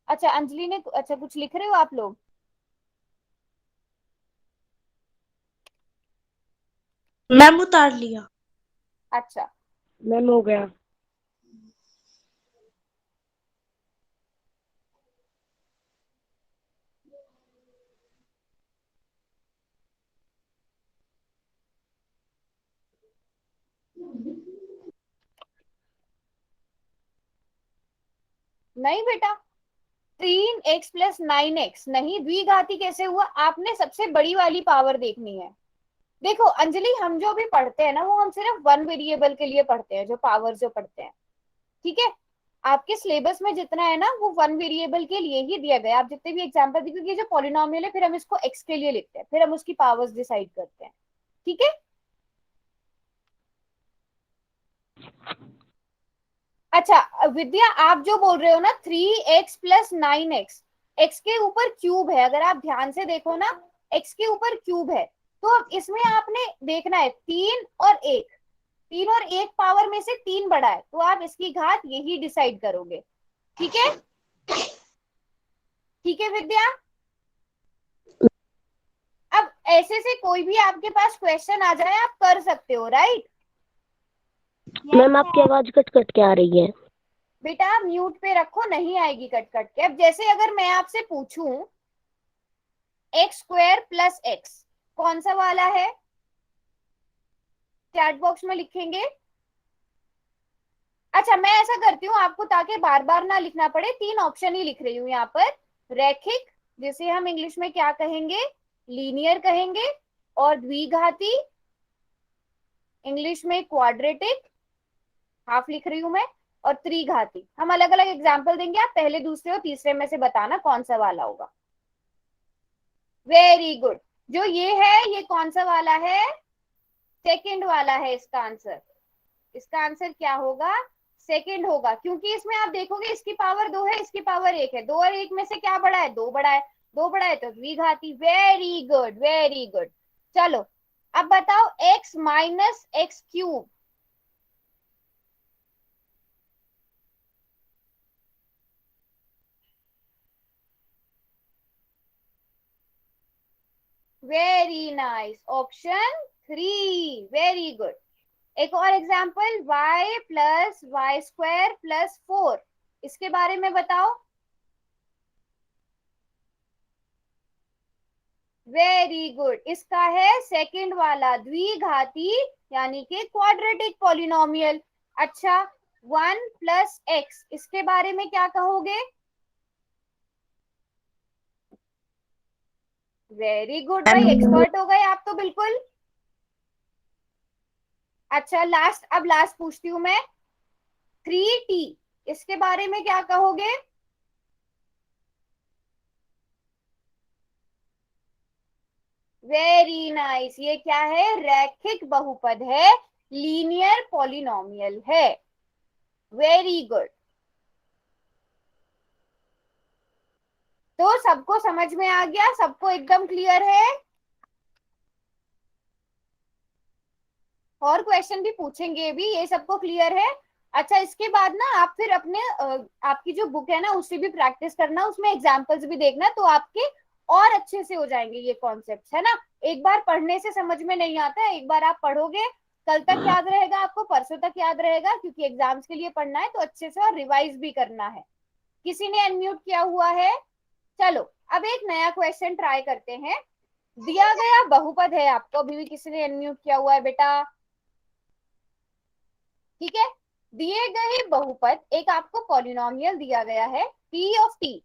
Speaker 1: अच्छा अंजलि ने, अच्छा कुछ लिख रहे हो आप लोग?
Speaker 4: मैम उतार लिया।
Speaker 1: अच्छा,
Speaker 4: मैम हो गया।
Speaker 1: नहीं बेटा, 3x प्लस 9x नहीं, द्विघाती कैसे हुआ? आपने सबसे बड़ी वाली पावर देखनी है। देखो अंजलि, हम जो भी पढ़ते हैं ना, वो हम सिर्फ वन वेरिएबल के लिए पढ़ते हैं, जो पावर जो पढ़ते हैं। ठीक है, आपके सिलेबस में जितना है ना, वो वन वेरिएबल के लिए ही दिया गया है। आप जितने भी एग्जाम्पल देखोगे, ये जो पॉलिनोमियल है, फिर हम इसको x के लिए लिखते हैं, फिर हम उसकी पावर्स डिसाइड करते हैं। ठीक है, अच्छा विद्या, आप जो बोल रहे हो ना 3x प्लस 9x, x के ऊपर क्यूब है। अगर आप ध्यान से देखो ना, x के ऊपर क्यूब है, तो अब इसमें आपने देखना है 3 और 1, 3 और 1 पावर में से 3 बड़ा है, तो आप इसकी घात यही डिसाइड करोगे। ठीक है, ठीक है विद्या। अब ऐसे से कोई भी आपके पास क्वेश्चन आ जाए, आप कर सकते हो, राइट?
Speaker 4: मैम आपकी आवाज कट कट के आ रही है।
Speaker 1: बेटा आप म्यूट पे रखो, नहीं आएगी कट कट के। अब जैसे अगर मैं आपसे पूछूं एक्स स्क्वायर प्लस एक्स, कौन सा वाला है? चैट बॉक्स में लिखेंगे। अच्छा मैं ऐसा करती हूँ आपको, ताकि बार बार ना लिखना पड़े, 3 ऑप्शन ही लिख रही हूँ यहाँ पर। रैखिक, जिसे हम इंग्लिश में क्या कहेंगे? लीनियर कहेंगे। और द्विघाती, इंग्लिश में क्वाड्रेटिक, हाफ लिख रही हूं मैं। और त्रिघाती। हम अलग अलग एग्जाम्पल देंगे, आप पहले दूसरे और तीसरे में से बताना कौन सा वाला होगा। वेरी गुड, जो ये है ये कौन सा वाला है? सेकंड वाला है इसका आंसर। इसका आंसर क्या होगा? सेकंड होगा, क्योंकि इसमें आप देखोगे इसकी पावर 2 है, इसकी पावर 1 है, 2 और 1 में से क्या बड़ा है? 2 बड़ा है, 2 बड़ा है तो द्विघाती। Very good, very good. चलो अब बताओ x minus x cube. Very nice, option 3, very good. एक और example, y plus y square plus 4, इसके बारे में बताओ। वेरी गुड, इसका है सेकंड वाला द्विघाती, यानी कि क्वाड्रेटिक पॉलिनोमियल। अच्छा, 1 प्लस एक्स, इसके बारे में क्या कहोगे? वेरी गुड भाई, एक्सपर्ट हो गए आप तो बिल्कुल। अच्छा लास्ट, अब लास्ट पूछती हूं मैं, 3t, इसके बारे में क्या कहोगे? वेरी नाइस, ये क्या है? रैखिक बहुपद है, लीनियर पॉलिनोमियल है। Very good. तो सबको समझ में आ गया? सबको एकदम क्लियर है? और क्वेश्चन भी पूछेंगे भी, ये सबको क्लियर है? अच्छा, इसके बाद ना आप फिर अपने आपकी जो बुक है ना उससे भी प्रैक्टिस करना, उसमें एग्जांपल्स भी देखना, तो आपके और अच्छे से हो जाएंगे ये कॉन्सेप्ट्स, है ना। एक बार पढ़ने से समझ में नहीं आता है, एक बार आप पढ़ोगे कल तक याद रहेगा आपको, परसों तक याद रहेगा, क्योंकि एग्जाम्स के लिए पढ़ना है तो अच्छे से, और रिवाइज भी करना है। किसी ने अनम्यूट किया हुआ है? चलो अब एक नया क्वेश्चन ट्राई करते हैं। दिया गया बहुपद है आपको, अभी भी किसी ने अनम्यूट किया हुआ है बेटा? ठीक है, दिए गए बहुपद, एक आपको पॉलिनोमियल दिया गया है p ऑफ t।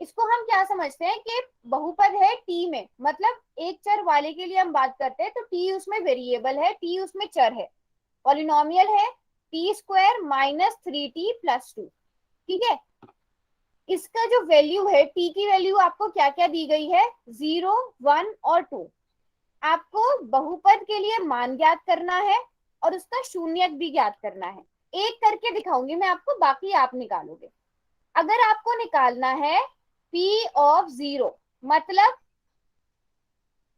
Speaker 1: इसको हम क्या समझते हैं कि बहुपद है t में, मतलब एक चर वाले के लिए हम बात करते हैं तो t उसमें वेरिएबल है, t उसमें चर है। पॉलिनोमियल है t square minus 3t plus 2। ठीक है, इसका जो वैल्यू है, t की वैल्यू आपको क्या क्या दी गई है? 0, 1 और 2। आपको बहुपद के लिए मान ज्ञात करना है और उसका शून्यक भी ज्ञात करना है। एक करके दिखाऊंगी मैं आपको, बाकी आप निकालोगे। अगर आपको निकालना है p ऑफ 0, मतलब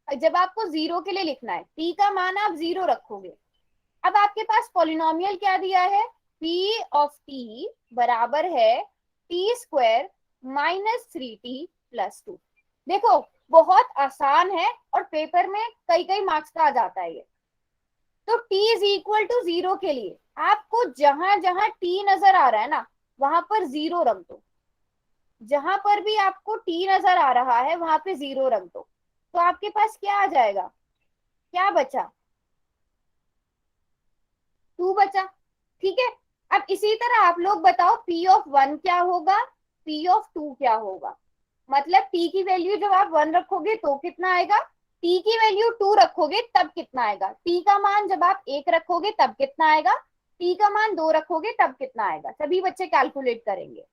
Speaker 1: जब आपको 0 के लिए लिखना है, p का मान आप 0 रखोगे। अब आपके पास पॉलिनोमियल क्या दिया है? p ऑफ t बराबर है t square minus 3t plus 2। देखो बहुत आसान है, और पेपर में कई कई मार्क्स का आ जाता है ये। तो t इज इक्वल टू 0 के लिए आपको जहां जहां t नजर आ रहा है ना, वहां पर 0 रख दो। जहां पर भी आपको t नजर आ रहा है वहां पे 0 रख दो। तो आपके पास क्या आ जाएगा? क्या बचा? 2 बचा। ठीक है, अब इसी तरह आप लोग बताओ p ऑफ 1 क्या होगा, p ऑफ 2 क्या होगा। मतलब t की वैल्यू जब आप 1 रखोगे तो कितना आएगा, t की वैल्यू 2 रखोगे तब कितना आएगा, t का मान जब आप 1 रखोगे तब कितना आएगा, t का मान 2 रखोगे तब कितना आएगा। सभी बच्चे कैलकुलेट करेंगे।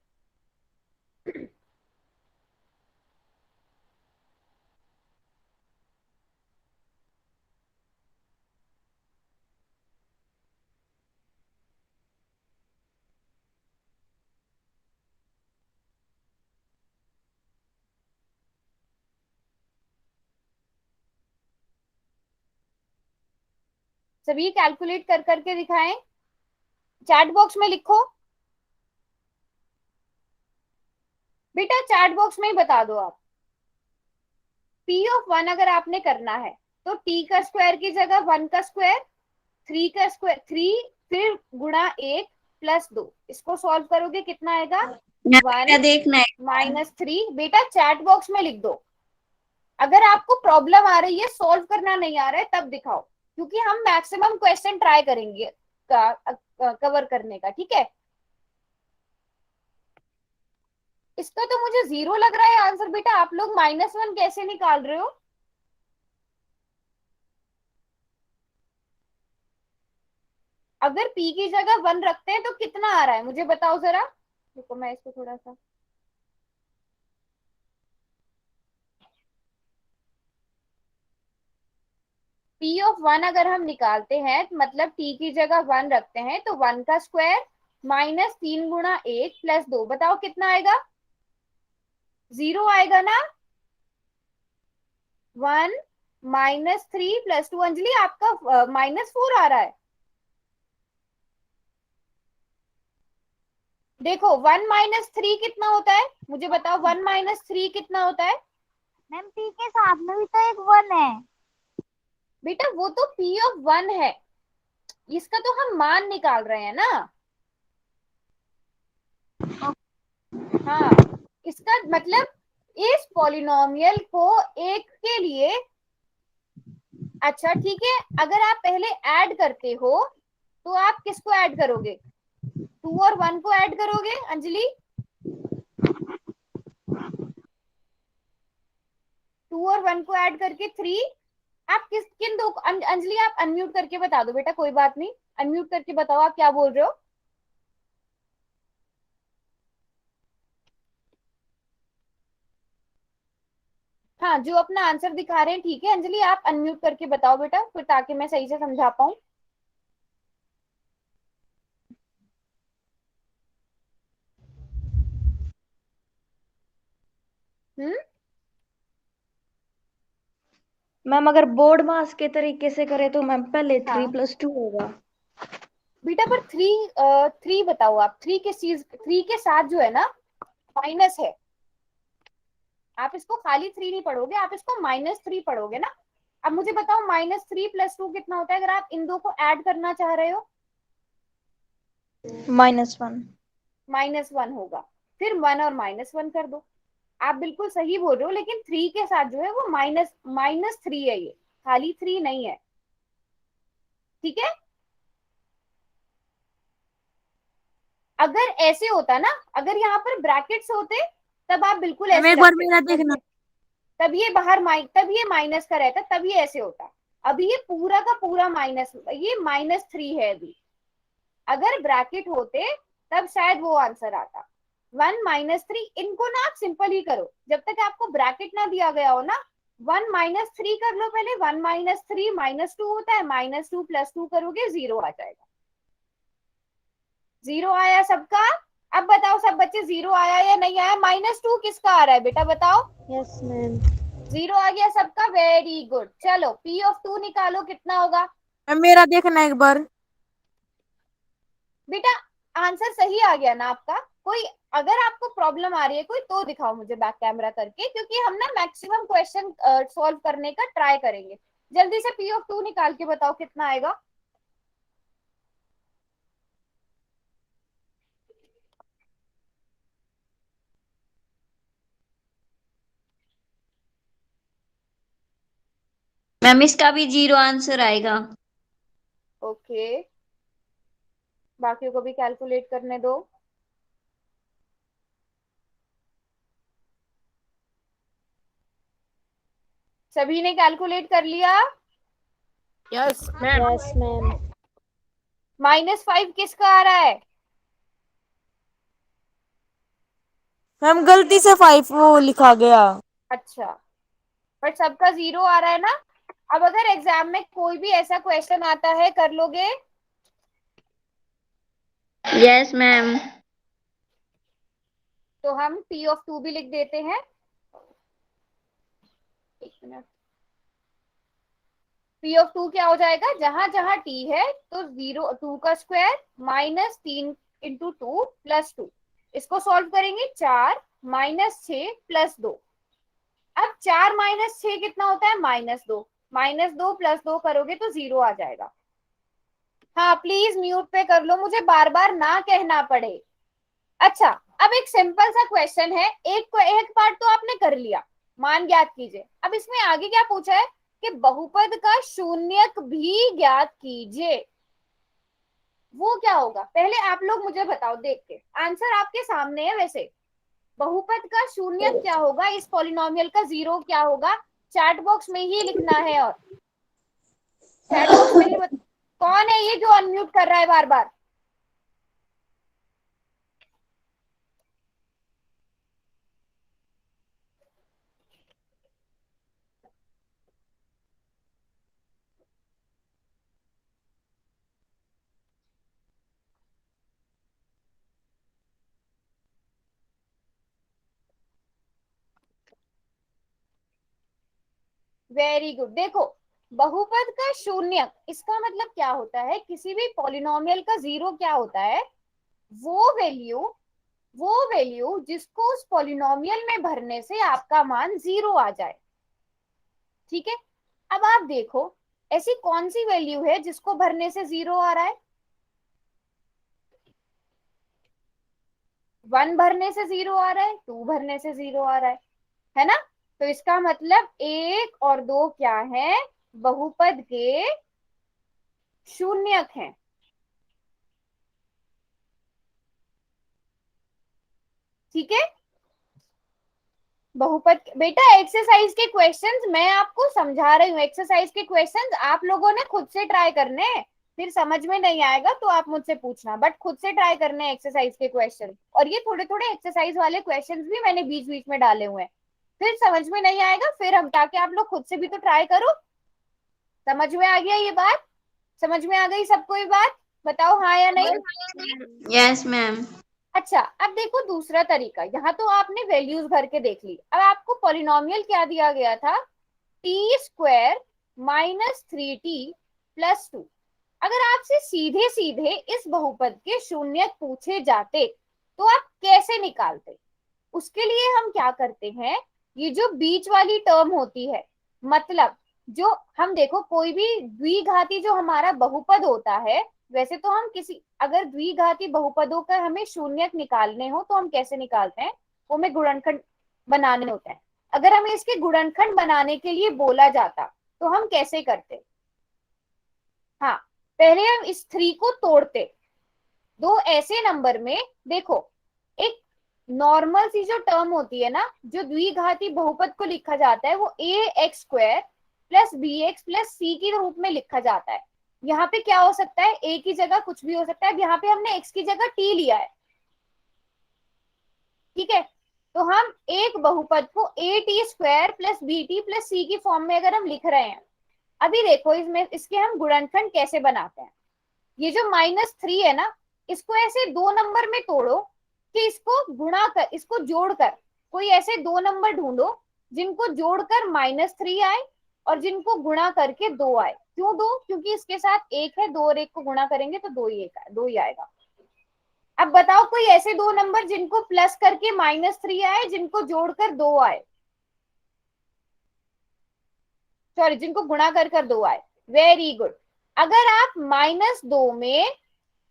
Speaker 1: सभी कैलकुलेट कर करके दिखाएं, चैट बॉक्स में लिखो बेटा, चैट बॉक्स में ही बता दो आप। p ऑफ 1 अगर आपने करना है तो t का स्क्वायर की जगह 1 का स्क्वायर, 3 का स्क्वायर 3, फिर गुणा 1 प्लस 2, इसको सॉल्व करोगे कितना आएगा? 1
Speaker 3: देखना है।
Speaker 1: माइनस 3। बेटा चैट बॉक्स में लिख दो। अगर आपको प्रॉब्लम आ रही है, सॉल्व करना नहीं आ रहा है, तब दिखाओ, क्योंकि हम मैक्सिमम क्वेश्चन ट्राई करेंगे कवर करने का। ठीक है, इसका तो मुझे 0 लग रहा है आंसर। बेटा आप लोग -1 कैसे निकाल रहे हो? अगर p की जगह 1 रखते हैं तो कितना आ रहा है मुझे बताओ जरा। देखो मैं इसको थोड़ा सा, p पी ऑफ वन अगर हम निकालते हैं मतलब टी की जगह वन रखते हैं तो वन का स्क्वायर माइनस 3 गुणा 1 प्लस 2, बताओ कितना आएगा? 0 आएगा ना। 1 - 3 + 2, अंजलि आपका -4 आ रहा है। देखो 1 - 3 कितना होता है, मुझे बताओ 1 - 3 कितना होता है?
Speaker 5: मैम पी के साथ में भी तो एक 1 है।
Speaker 1: बेटा वो तो पी ऑफ वन है, इसका तो हम मान निकाल रहे हैं ना। हाँ, इसका मतलब इस पॉलिनोमियल को एक के लिए, अच्छा ठीक है, अगर आप पहले ऐड करते हो तो आप किसको ऐड करोगे? 2 और 1 को ऐड करोगे अंजलि? 2 और 1 को ऐड करके 3। आप किन दो अंजलि आप अनम्यूट करके बता दो बेटा, कोई बात नहीं, अनम्यूट करके बताओ आप क्या बोल रहे हो। हाँ, जो अपना आंसर दिखा रहे हैं ठीक है, अंजलि आप अनम्यूट करके बताओ बेटा, फिर ताकि मैं सही से समझा पाऊँ। हम्म।
Speaker 6: मैम अगर बोर्ड मास के तरीके से करे तो मैम पहले
Speaker 1: हाँ
Speaker 6: 3 + 2 होगा।
Speaker 1: बेटा पर थ्री बताओ आप, थ्री किस चीज, थ्री के साथ जो है ना माइनस है, आप इसको खाली थ्री नहीं पढ़ोगे, आप इसको -3 पढ़ोगे ना। अब मुझे बताओ -3 + 2 कितना होता है अगर आप इन दो को ऐड करना चाह रहे हो?
Speaker 6: -1।
Speaker 1: -1 होगा, फिर 1 और -1 कर दो। आप बिल्कुल सही बोल रहे हो, लेकिन थ्री के साथ जो है वो -3 है, ये खाली थ्री नहीं है, ठीक है। अगर ऐसे होता ना, अगर यहाँ पर ब्रैकेट्स होते तब आप बिल्कुल
Speaker 4: मैम
Speaker 1: ऐसे
Speaker 4: एक बार
Speaker 1: रखते,
Speaker 4: मेरा देखना।
Speaker 1: तब ये बाहर तब ये माइनस का रहता, तब ये ऐसे होता। अभी ये पूरा का पूरा माइनस, ये -3 है अभी, अगर ब्रैकेट होते तब शायद वो आंसर आता। 1 - 3, इनको ना आप सिंपल ही करो जब तक आपको ब्रैकेट ना दिया गया हो ना। 1 - 3 कर लो पहले, 1 - 3 -2 होता है, -2 + 2 करोगे 0 आ जाएगा। 0 आया सबका? अब बताओ सब बच्चे 0 आया या नहीं आया? -2 किसका आ रहा है बेटा बताओ?
Speaker 4: Yes ma'am.
Speaker 1: 0 आ गया सबका, वेरी गुड। चलो पी ऑफ 2 निकालो कितना होगा
Speaker 4: मैम मेरा देखना एक बार।
Speaker 1: बेटा। आंसर सही आ गया ना आपका? कोई अगर आपको प्रॉब्लम आ रही है कोई तो दिखाओ मुझे बैक कैमरा करके, क्योंकि हम ना मैक्सिमम क्वेश्चन सॉल्व करने का ट्राई करेंगे। जल्दी से पी ऑफ 2 निकाल के बताओ कितना आएगा।
Speaker 3: मैम इसका भी 0 आंसर आएगा।
Speaker 1: ओके, बाकियों को भी कैलकुलेट करने दो। सभी ने कैलकुलेट कर लिया?
Speaker 4: Yes ma'am.
Speaker 6: Yes ma'am.
Speaker 1: -5 किसका आ रहा है?
Speaker 4: मैम गलती से 5 वो लिखा गया।
Speaker 1: अच्छा, बट सबका 0 आ रहा है ना। अब अगर एग्जाम में कोई भी ऐसा क्वेश्चन आता है कर लोगे?
Speaker 3: Yes ma'am.
Speaker 1: तो हम पी ऑफ 2 भी लिख देते हैं। एक मिनट, पी ऑफ 2 क्या हो जाएगा, जहां जहां टी है तो 2 का स्क्वायर -3 × 2 + 2, इसको सॉल्व करेंगे 4 -6 + 2। अब 4 - 6 कितना होता है? -2, -2 + 2 करोगे तो 0 आ जाएगा। हाँ प्लीज म्यूट पे कर लो, मुझे बार बार ना कहना पड़े। अच्छा, अब एक सिंपल सा क्वेश्चन है, एक पार्ट तो आपने कर लिया, मान ज्ञात कीजिए। अब इसमें आगे क्या पूछा है कि बहुपद का शून्यक भी ज्ञात कीजिए। वो क्या होगा पहले आप लोग मुझे बताओ, देख के आंसर आपके सामने है वैसे। बहुपद का शून्यक क्या होगा, इस पॉलिनोमियल का 0 क्या होगा? चैट बॉक्स में ही लिखना है, और चैट बॉक्स में ही कौन है ये जो अनम्यूट कर रहा है बार बार? Very good. देखो बहुपद का शून्यक, इसका मतलब क्या होता है, किसी भी पॉलिनोमियल का जीरो क्या होता है, वो वैल्यू जिसको उस पॉलिनोमियल में भरने से आपका मान जीरो आ जाए। ठीक है, अब आप देखो ऐसी कौन सी वैल्यू है जिसको भरने से जीरो आ रहा है, 1 भरने से जीरो आ रहा है, 2 भरने से जीरो आ रहा है ना। तो इसका मतलब 1 और 2 क्या है, बहुपद के शून्यक हैं। ठीक है, बहुपद बेटा एक्सरसाइज के क्वेश्चंस मैं आपको समझा रही हूँ, एक्सरसाइज के क्वेश्चंस आप लोगों ने खुद से ट्राई करने हैं, फिर समझ में नहीं आएगा तो आप मुझसे पूछना, बट खुद से ट्राई करने हैं एक्सरसाइज के क्वेश्चन। और ये थोड़े थोड़े एक्सरसाइज वाले क्वेश्चंस भी मैंने बीच बीच में डाले हुए हैं, फिर समझ में नहीं आएगा फिर हम ताकि आप लोग खुद से भी तो ट्राई करो। समझ में आ गया ये बात, समझ में आ गई सबको ये बात, बताओ हाँ या नहीं।
Speaker 3: Yes ma'am.
Speaker 1: अच्छा अब देखो दूसरा तरीका, यहाँ तो आपने वैल्यूज भर के देख ली, अब आपको पॉलिनोमियल क्या दिया गया था, T square minus 3t plus 2। अगर आपसे सीधे सीधे इस बहुपद के शून्यक पूछे जाते तो आप कैसे निकालते, उसके लिए हम क्या करते हैं, ये जो बीच वाली टर्म होती है, मतलब जो हम देखो कोई भी द्विघाती जो हमारा बहुपद होता है, वैसे तो हम किसी अगर द्विघाती बहुपदों का हमें शून्यक निकालने हो तो हम कैसे निकालते हैं, वो हमें गुणनखंड बनाने होता है। अगर हमें इसके गुणनखंड बनाने के लिए बोला जाता तो हम कैसे करते, हाँ पहले हम इस 3 को तोड़ते, दो ऐसे नंबर में देखो एक नॉर्मल सी जो टर्म होती है ना, जो द्विघाती बहुपद को लिखा जाता है वो A x square plus B x plus C के रूप में लिखा जाता है। यहाँ पे क्या हो सकता है, ए की जगह कुछ भी हो सकता है, अब यहाँ पे हमने एक्स की जगह टी लिया है। ठीक है, तो हम एक बहुपद को A T square plus B T plus C की फॉर्म में अगर हम लिख रहे हैं, अभी देखो इसमें इसके हम गुणनखंड कैसे बनाते हैं, ये जो -3 है ना, इसको ऐसे दो नंबर में तोड़ो कि इसको गुणा कर इसको जोड़कर कोई ऐसे दो नंबर ढूंढो जिनको जोड़कर -3 आए और जिनको गुणा करके 2 आए। क्यों 2, क्योंकि इसके साथ 1 है, 2 और 1 को गुणा करेंगे तो 2 ही आएगा। अब बताओ कोई ऐसे दो नंबर जिनको प्लस करके -3 आए, जिनको जोड़कर 2 आए, सॉरी जिनको गुणा कर 2 आए। Very good. अगर आप -2 में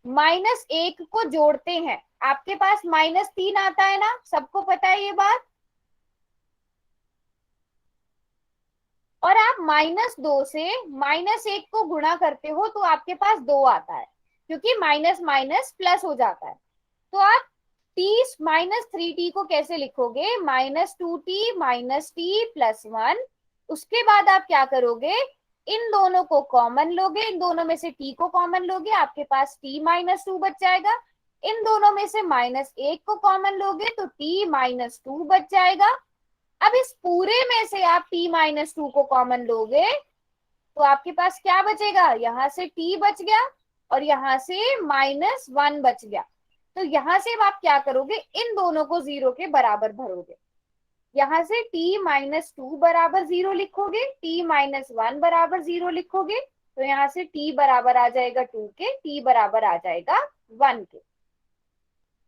Speaker 1: -1 को जोड़ते हैं, आपके पास -3 आता है ना, सबको पता है ये बात। और आप -2 से -1 को गुणा करते हो तो आपके पास 2 आता है, क्योंकि माइनस माइनस प्लस हो जाता है। तो आप -3t को कैसे लिखोगे, -2t माइनस टी प्लस 1। उसके बाद आप क्या करोगे, इन दोनों को कॉमन लोगे, इन दोनों में से t को कॉमन लोगे, आपके पास t-2 बच जाएगा। इन दोनों में से -1 को कॉमन लोगे तो t-2 बच जाएगा। अब इस पूरे में से आप t-2 को कॉमन लोगे तो आपके पास क्या बचेगा, यहां से t बच गया और यहां से -1 बच गया। तो यहां से आप क्या करोगे, इन दोनों को 0 के बराबर भरोगे, यहां से t-2 बराबर 0 लिखोगे, t-1 बराबर 0 लिखोगे, तो यहां से t बराबर आ जाएगा 2 के, t बराबर आ जाएगा 1 के।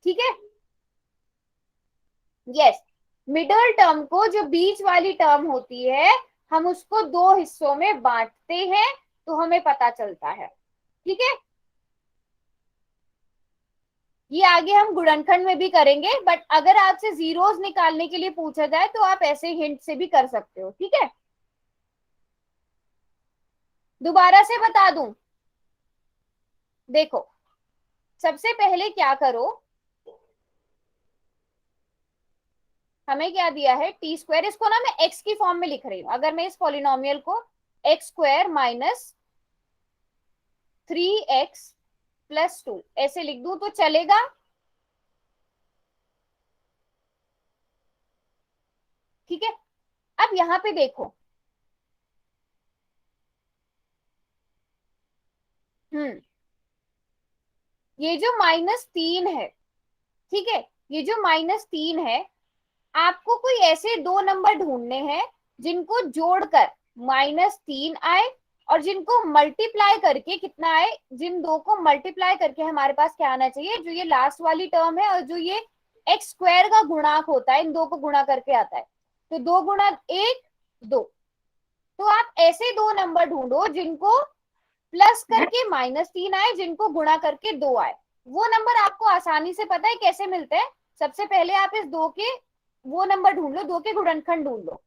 Speaker 1: ठीक है, यस। मिडल टर्म को, जो बीच वाली टर्म होती है, हम उसको दो हिस्सों में बांटते हैं तो हमें पता चलता है। ठीक है, ये आगे हम गुणनखंड में भी करेंगे, बट अगर आपसे जीरोस निकालने के लिए पूछा जाए तो आप ऐसे हिंट से भी कर सकते हो। ठीक है, दोबारा से बता दूं, देखो सबसे पहले क्या करो, हमें क्या दिया है टी स्क्वायर, इसको ना मैं एक्स की फॉर्म में लिख रही हूं। अगर मैं इस पॉलिनोमियल को x square minus 3x plus 2 ऐसे लिख दूं तो चलेगा। ठीक है, अब यहां पे देखो, ये जो -3 है, ठीक है, ये जो -3 है, आपको कोई ऐसे दो नंबर ढूंढने हैं जिनको जोड़कर -3 आए, और जिनको मल्टीप्लाई करके कितना आए, जिन दो को मल्टीप्लाई करके हमारे पास क्या आना चाहिए, जो ये लास्ट वाली टर्म है और जो ये एक्स स्क्वायर का गुणांक होता है, इन दो को गुणा करके आता है। तो 2 गुणा 1 2। तो आप ऐसे दो नंबर ढूंढो जिनको प्लस करके -3 आए, जिनको गुणा करके 2 आए। वो नंबर आपको आसानी से पता है कैसे मिलते हैं। सबसे पहले आप इस दो के वो नंबर ढूंढ लो, दो के गुणनखंड ढूंढ लो,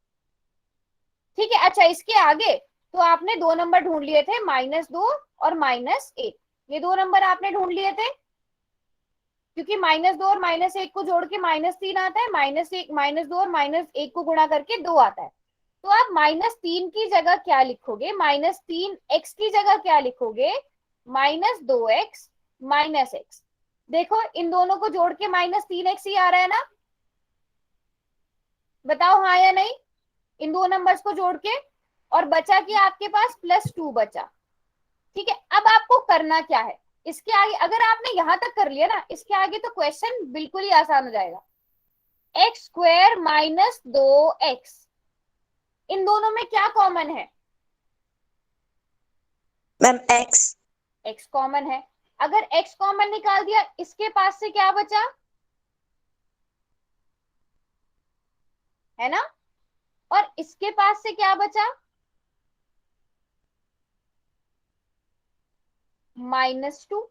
Speaker 1: ठीक है। अच्छा, इसके आगे तो आपने दो नंबर ढूंढ लिए थे, -2 और -1। ये दो नंबर आपने ढूंढ लिए थे, क्योंकि -2 और -1 को जोड़ के -3 आता है, -2 और -1 को गुणा करके 2 आता है। तो आप -3 की जगह क्या लिखोगे, -3x की जगह क्या लिखोगे, -2x -x। देखो इन दोनों को जोड़ के -3x ही आ रहा है ना, बताओ हाँ या नहीं, इन दो नंबर्स को जोड़ के, और बचा कि आपके पास +2 बचा, ठीक है। अब आपको करना क्या है, इसके आगे अगर आपने यहां तक कर लिया ना, इसके आगे तो क्वेश्चन बिल्कुल ही आसान हो जाएगा। x² -2x, इन दोनों में क्या कॉमन है,
Speaker 4: मैम x।
Speaker 1: x कॉमन है। अगर x कॉमन निकाल दिया, इसके पास से क्या बचा, है ना, और इसके पास से क्या बचा, -2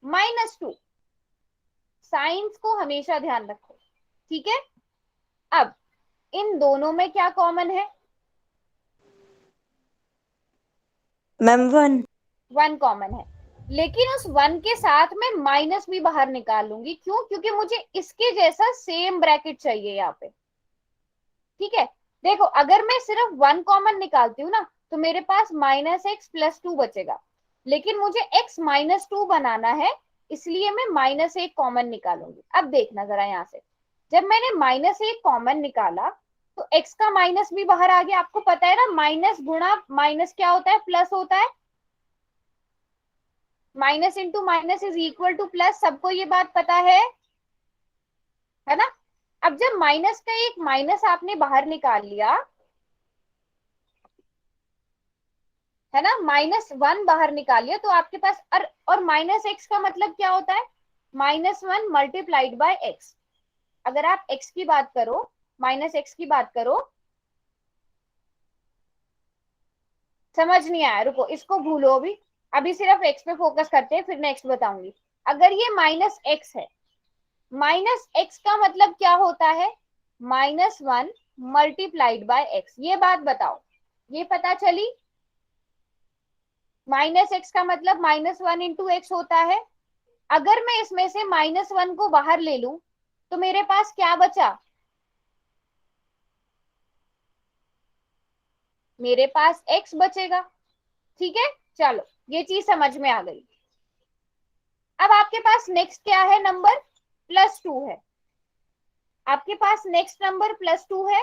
Speaker 1: -2। साइंस को हमेशा ध्यान रखो, ठीक है। अब इन दोनों में क्या कॉमन है,
Speaker 4: मैम 1।
Speaker 1: 1 कॉमन है, लेकिन उस 1 के साथ मैं माइनस भी बाहर निकाल लूंगी। क्यों, क्योंकि मुझे इसके जैसा सेम ब्रैकेट चाहिए यहाँ पे, ठीक है। देखो अगर मैं सिर्फ 1 कॉमन निकालती हूँ ना, तो मेरे पास -x +2 बचेगा, लेकिन मुझे x -2 बनाना है, इसलिए मैं -1 कॉमन निकालूंगी। अब देखना जरा यहाँ से, जब मैंने -1 कॉमन निकाला तो x का माइनस भी बाहर आ गया। आपको पता है ना, माइनस गुणा माइनस क्या होता है, प्लस होता है। Minus into minus is equal two plus, सबको ये बात पता है ना। अब जब माइनस का एक माइनस आपने बाहर निकाल लिया, है ना, -1 बाहर निकाल लिया, तो आपके पास और -x का मतलब क्या होता है, -1 मल्टीप्लाइड बाय x। अगर आप x की बात करो, -x की बात करो, समझ नहीं आया, रुको इसको भूलो, अभी सिर्फ x पे फोकस करते हैं, फिर नेक्स्ट बताऊंगी। अगर ये -x है, -x का मतलब क्या होता है, -1 मल्टीप्लाइड बाय x। ये बात बताओ, ये पता चली, -x का मतलब -1 इंटू x होता है। अगर मैं इसमें से -1 को बाहर ले लूं, तो मेरे पास क्या बचा, मेरे पास x बचेगा, ठीक है। चलो ये चीज समझ में आ गई। अब आपके पास नेक्स्ट क्या है, नंबर +2 है, आपके पास नेक्स्ट नंबर +2 है,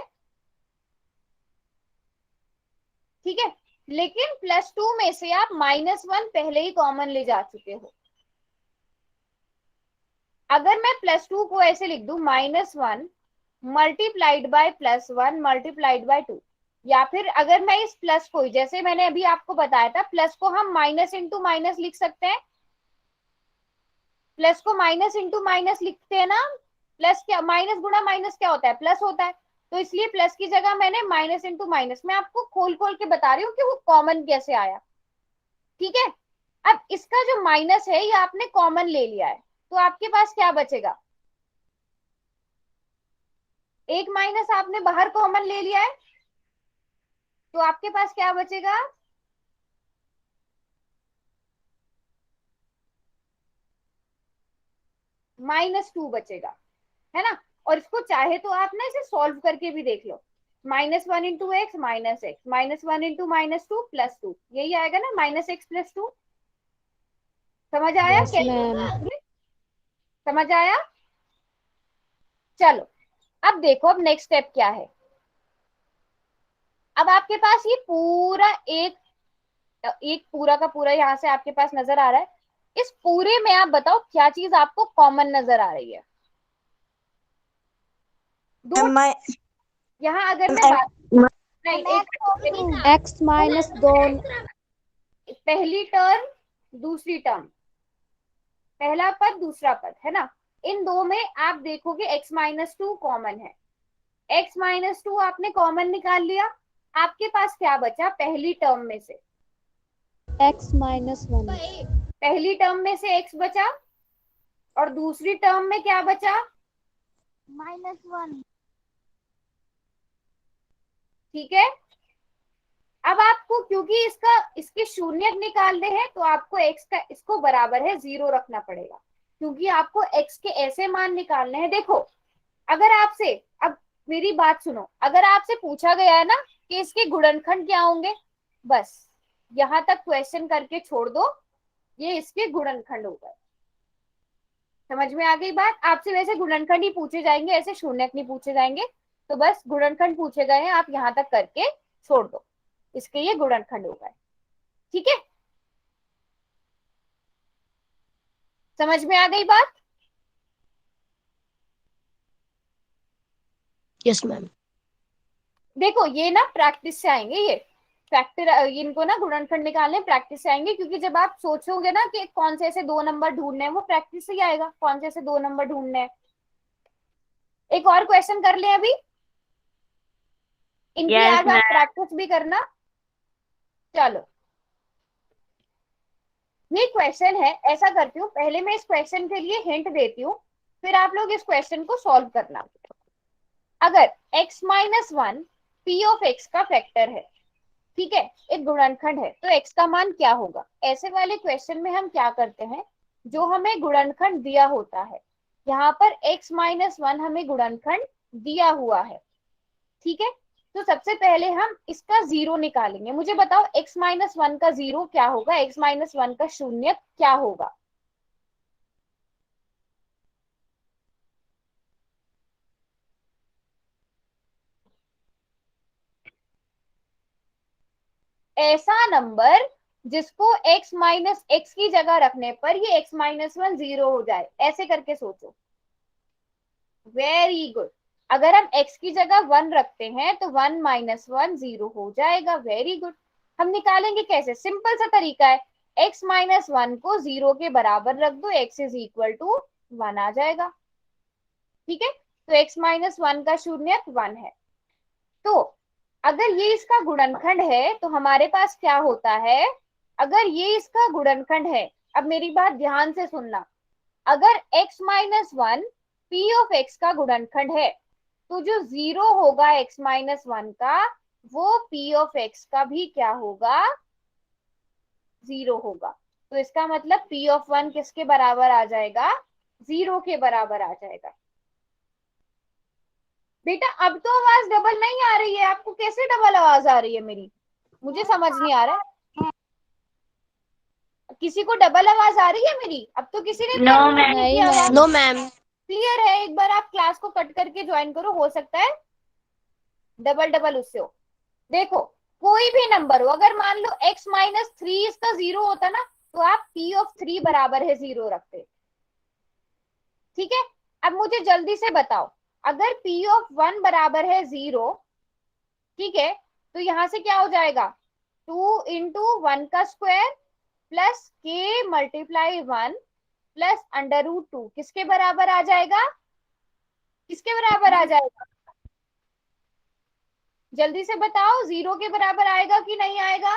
Speaker 1: ठीक है। लेकिन +2 में से आप -1 पहले ही कॉमन ले जा चुके हो। अगर मैं +2 को ऐसे लिख दूं, -1 मल्टीप्लाइड बाय +1 मल्टीप्लाइड बाय 2, या फिर अगर मैं इस प्लस को, जैसे मैंने अभी आपको बताया था, प्लस को हम माइनस इंटू माइनस लिख सकते हैं, प्लस को माइनस इंटू माइनस लिखते हैं ना, प्लस क्या, माइनस गुणा माइनस क्या होता है, प्लस होता है। तो इसलिए प्लस की जगह मैंने माइनस इंटू माइनस, मैं आपको खोल खोल के बता रही हूँ कि वो कॉमन कैसे आया, ठीक है। अब इसका जो माइनस है, ये आपने कॉमन ले लिया है, तो आपके पास क्या बचेगा, एक माइनस आपने बाहर कॉमन ले लिया है, तो आपके पास क्या बचेगा, -2 बचेगा, है ना। और इसको चाहे तो आप ना इसे सॉल्व करके भी देख लो, -1 इंटू एक्स -x, -1 इंटू -2 +2, यही आएगा ना, -x +2। समझ आया
Speaker 4: यस मैम।
Speaker 1: समझ आया। चलो अब देखो, अब नेक्स्ट स्टेप क्या है। अब आपके पास ये पूरा एक पूरा का पूरा यहाँ से आपके पास नजर आ रहा है। इस पूरे में आप बताओ क्या चीज आपको कॉमन नजर आ रही है, दो।
Speaker 4: मैं
Speaker 1: यहाँ अगर मैं बात नहीं,
Speaker 5: x माइनस 2
Speaker 1: पहली टर्म दूसरी टर्म, पहला पद दूसरा पद है ना, इन दो में आप देखोगे x-2 कॉमन है। x-2 आपने कॉमन निकाल लिया, आपके पास क्या बचा पहली टर्म में से?
Speaker 5: x माइनस 1
Speaker 1: पहली टर्म में से x बचा और दूसरी टर्म में क्या बचा?
Speaker 5: माइनस 1।
Speaker 1: ठीक है, अब आपको क्योंकि इसके शून्य निकालने हैं तो आपको x का इसको बराबर है 0 रखना पड़ेगा, क्योंकि आपको x के ऐसे मान निकालने हैं। देखो, अगर आपसे, अब मेरी बात सुनो, अगर आपसे पूछा गया है ना कि इसके गुणनखंड क्या होंगे, बस यहां तक क्वेश्चन करके छोड़ दो, ये इसके गुणनखंड हो गए। समझ में आ गई बात? आपसे वैसे गुणनखंड ही पूछे जाएंगे, ऐसे शून्यक नहीं पूछे जाएंगे, तो बस गुणनखंड पूछे गए हैं, आप यहां तक करके छोड़ दो, इसके ये गुणनखंड हो गए। ठीक है, समझ में आ गई बात?
Speaker 4: Yes ma'am.
Speaker 1: देखो ये ना प्रैक्टिस से आएंगे, ये फैक्टर, इनको ना गुणनखंड निकालने प्रैक्टिस से आएंगे, क्योंकि जब आप सोचोगे ना कि कौन से ऐसे 2 नंबर ढूंढने हैं, वो प्रैक्टिस से ही आएगा, कौन से ऐसे 2 नंबर ढूंढने हैं। एक और क्वेश्चन कर ले अभी, इनकी
Speaker 2: Yes,
Speaker 1: आज आप प्रैक्टिस भी करना। चलो, ये क्वेश्चन है, ऐसा करती हूँ, पहले मैं इस क्वेश्चन के लिए हिंट देती हूँ, फिर आप लोग इस क्वेश्चन को सॉल्व करना। अगर x-1 p ऑफ x का फैक्टर है, ठीक है, एक गुणनखंड है, तो x का मान क्या होगा? ऐसे वाले क्वेश्चन में हम क्या करते हैं, जो हमें गुणनखंड दिया होता है, यहाँ पर x-1 हमें गुणनखंड दिया हुआ है, ठीक है, तो सबसे पहले हम इसका 0 निकालेंगे। मुझे बताओ x-1 का 0 क्या होगा, x-1 का शून्य क्या होगा? ऐसा नंबर जिसको x की जगह रखने पर ये x-1 0 हो जाए, ऐसे करके सोचो। Very good. अगर हम x की जगह 1 रखते हैं तो 1 - 1 0 हो जाएगा। Very good. हम निकालेंगे कैसे? सिंपल सा तरीका है, x-1 को 0 के बराबर रख दो, x = 1 आ जाएगा। ठीक है, तो x-1 का शून्य 1 है। तो अगर ये इसका गुणनखंड है तो हमारे पास क्या होता है, अगर ये इसका गुणनखंड है, अब मेरी बात ध्यान से सुनना, अगर x-1 p ऑफ x का गुणनखंड है तो जो 0 होगा x-1 का, वो p ऑफ x का भी क्या होगा? 0 होगा। तो इसका मतलब p ऑफ 1 किसके बराबर आ जाएगा? 0 के बराबर आ जाएगा। बेटा अब तो आवाज डबल नहीं आ रही है, आपको कैसे डबल आवाज आ रही है मेरी? मुझे समझ नहीं आ रहा है। किसी को डबल आवाज आ रही है मेरी? अब तो किसी ने
Speaker 2: No, ma'am.
Speaker 1: नहीं आवाज
Speaker 4: नो मैम।
Speaker 1: क्लियर है। एक बार आप क्लास को कट करके ज्वाइन करो, हो सकता है डबल उससे हो। देखो, कोई भी नंबर हो, अगर मान लो x-3 इसका 0 होता ना, तो आप p ऑफ 3 बराबर है 0 रखते। ठीक है, अब मुझे जल्दी से बताओ, अगर p ऑफ 1 बराबर है 0, ठीक है, तो यहां से क्या हो जाएगा? 2 × 1 का स्क्वायर प्लस k × 1 प्लस √2 किसके बराबर आ जाएगा? किसके बराबर आ जाएगा? जल्दी से बताओ, 0 के बराबर आएगा कि नहीं आएगा?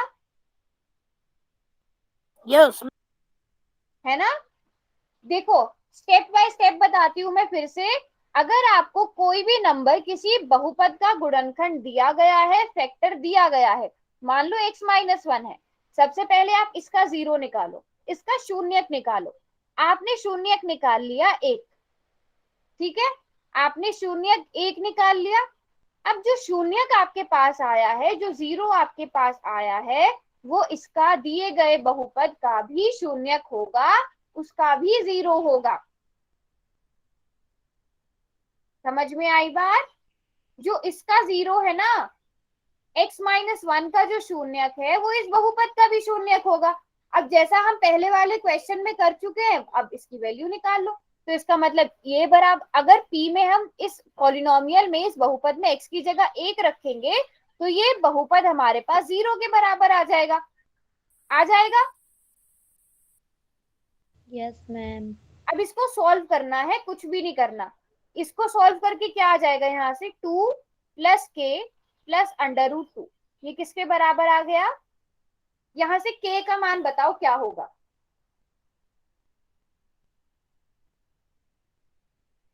Speaker 4: यस।
Speaker 1: है ना? देखो, स्टेप बाय स्टेप बताती हूं मैं फिर से। अगर आपको कोई भी नंबर किसी बहुपद का गुणनखंड दिया गया है, फैक्टर दिया गया है, मान लो x-1 है, सबसे पहले आप इसका 0 निकालो, इसका शून्यक निकालो। आपने शून्यक निकाल लिया 1, ठीक है, आपने शून्यक 1 निकाल लिया। अब जो शून्यक आपके पास आया है, जो 0 आपके पास आया है, वो इसका दिए गए बहुपद का भी शून्यक होगा, उसका भी 0 होगा। समझ में आई बात? जो इसका 0 है ना, x-1 का जो शून्यक है, वो इस बहुपद का भी शून्यक होगा। अब जैसा हम पहले वाले क्वेश्चन में कर चुके हैं, अब इसकी वैल्यू निकाल लो। तो इसका मतलब ये बराबर, अगर p में हम इस पॉलिनोमियल में, इस बहुपद में x की जगह 1 रखेंगे, तो ये बहुपद हमारे पास 0 के बराबर आ जाएगा। आ जाएगा।
Speaker 5: Yes ma'am.
Speaker 1: अब इसको सॉल्व करना है, कुछ भी नहीं करना। इसको सॉल्व करके क्या आ जाएगा, यहाँ से 2 प्लस के प्लस √2, ये किसके बराबर आ गया? यहाँ से k का मान बताओ क्या होगा।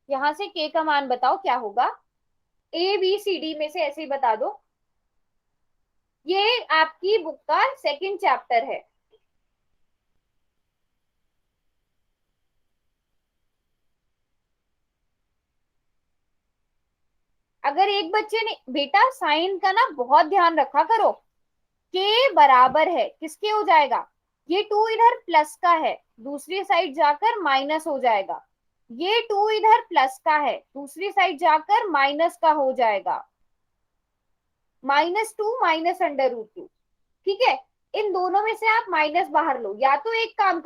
Speaker 1: यहाँ से k का मान बताओ क्या होगा। A B C D में से ऐसे ही बता दो। ये आपकी बुक का सेकंड चैप्टर है। अगर एक बच्चे ने बेटा साइन का ना बहुत ध्यान रखा करो, के बराबर है किसके हो जाएगा, ये 2 इधर प्लस का है, दूसरी साइड जाकर माइनस हो जाएगा। ये 2 इधर प्लस का है, दूसरी साइड जाकर माइनस का हो जाएगा। -2 माइनस √2। ठीक है, इन दोनों में से आप माइनस बाहर लो। या तो एक काम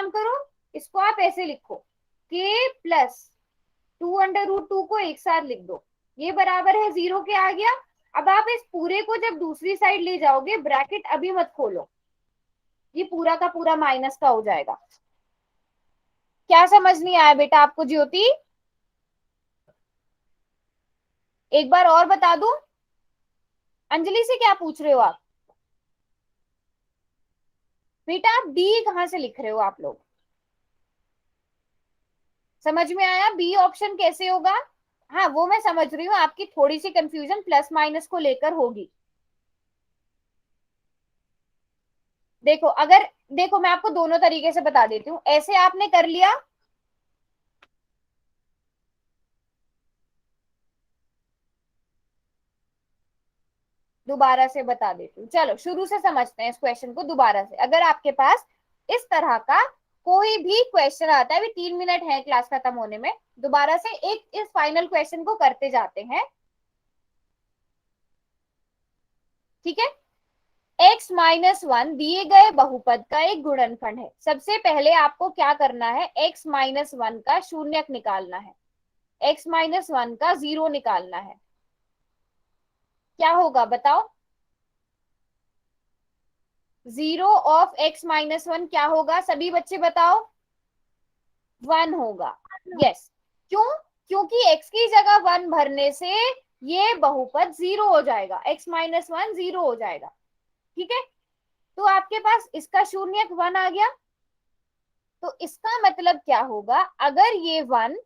Speaker 1: करो, इसको आप ऐसे लिखो, के प्लस 2 √2 को एक साथ लिख दो, ये बराबर है 0 के। आ गया। अब आप इस पूरे को जब दूसरी साइड ले जाओगे, ब्रैकेट अभी मत खोलो, ये पूरा का पूरा माइनस का हो जाएगा। क्या समझ नहीं आया बेटा आपको ज्योति? एक बार और बता दूं। अंजलि से क्या पूछ रहे हो आप? बेटा आप डी कहां से लिख रहे हो आप लोग? समझ में आया बी ऑप्शन कैसे होगा? हाँ वो मैं समझ रही हूँ, आपकी थोड़ी सी कंफ्यूजन प्लस माइनस को लेकर होगी। देखो अगर, देखो मैं आपको दोनों तरीके से बता देती हूँ। ऐसे आपने कर लिया, दोबारा से बता देती हूँ। चलो शुरू से समझते हैं इस क्वेश्चन को दोबारा से। अगर आपके पास इस तरह का कोई भी क्वेश्चन आता है, अभी 3 मिनट है क्लास खत्म होने में, दोबारा से एक इस फाइनल क्वेश्चन को करते जाते हैं। ठीक है, x-1 दिए गए बहुपद का एक गुणनफल है। सबसे पहले आपको क्या करना है, x-1 का शून्यक निकालना है, x-1 का 0 निकालना है। क्या होगा बताओ? 0 ऑफ x-1 क्या होगा? सभी बच्चे बताओ। 1 होगा। यस। क्यों? क्योंकि x की जगह 1 भरने से ये बहुपद 0 हो जाएगा, x-1 0 हो जाएगा। ठीक है, तो आपके पास इसका शून्यक 1 आ गया। तो इसका मतलब क्या होगा, अगर ये 1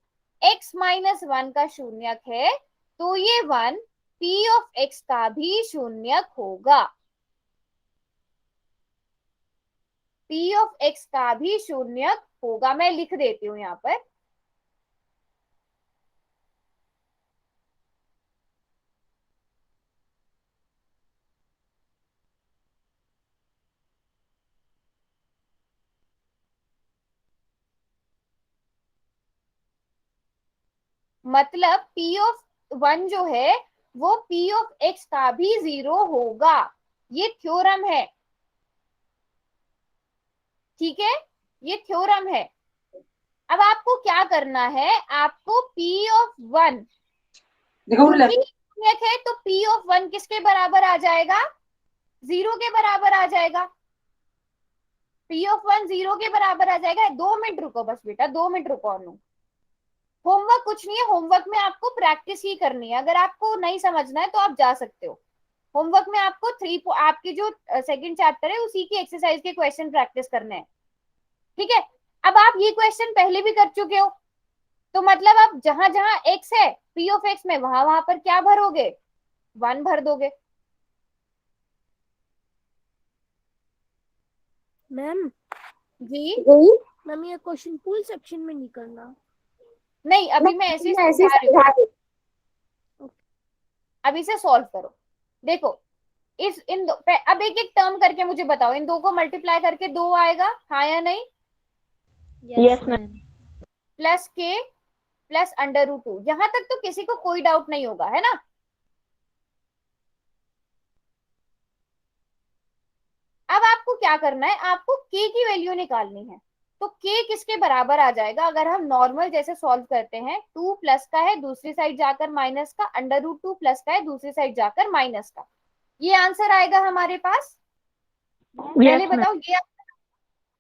Speaker 1: x-1 का शून्यक है, तो ये 1 p ऑफ x का भी शून्यक होगा। p ऑफ x का भी शून्यक होगा। मैं लिख देती हूं यहां पर। मतलब p ऑफ 1 जो है वो p ऑफ x का भी 0 होगा। ये थ्योरम है। ठीक है, ये थ्योरम है। अब आपको क्या करना है, आपको p ऑफ 1 क्योंकि शून्यक है तो p ऑफ 1 किसके बराबर आ जाएगा? 0 के बराबर आ जाएगा। p ऑफ 1 0 के बराबर आ जाएगा। 2 मिनट रुको बस बेटा, 2 मिनट रुको अनु। होमवर्क कुछ नहीं है, होमवर्क में आपको प्रैक्टिस ही करनी है। अगर आपको नहीं समझना है तो आप जा सकते हो। होमवर्क में आपको आपकी जो सेकंड चैप्टर है उसी की एक्सरसाइज के क्वेश्चन प्रैक्टिस करने हैं। ठीक है, अब आप ये क्वेश्चन पहले भी कर चुके हो, तो मतलब आप जहां जहां x है p ऑफ x में, वहां वहां पर क्या भरोगे? 1 भर दोगे।
Speaker 4: मैम
Speaker 1: जी
Speaker 4: मैम ये क्वेश्चन पूल सेक्शन में नहीं करना।
Speaker 1: नहीं, अभी मैं ऐसे समझा रही हूँ। अभी से सॉल्व करो। देखो अब एक एक टर्म करके मुझे बताओ, इन 2 को मल्टीप्लाई करके 2 आएगा, हाँ या नहीं?
Speaker 5: Yes ma'am.
Speaker 1: प्लस के प्लस √2, यहां तक तो किसी को कोई डाउट नहीं होगा, है ना? अब आपको क्या करना है, आपको k की वैल्यू निकालनी है। तो k किसके बराबर आ जाएगा अगर हम नॉर्मल जैसे सॉल्व करते हैं, 2 प्लस का है दूसरी साइड जाकर माइनस का, √2 प्लस का है दूसरी साइड जाकर माइनस का, ये आंसर आएगा हमारे पास। पहले बताओ ये।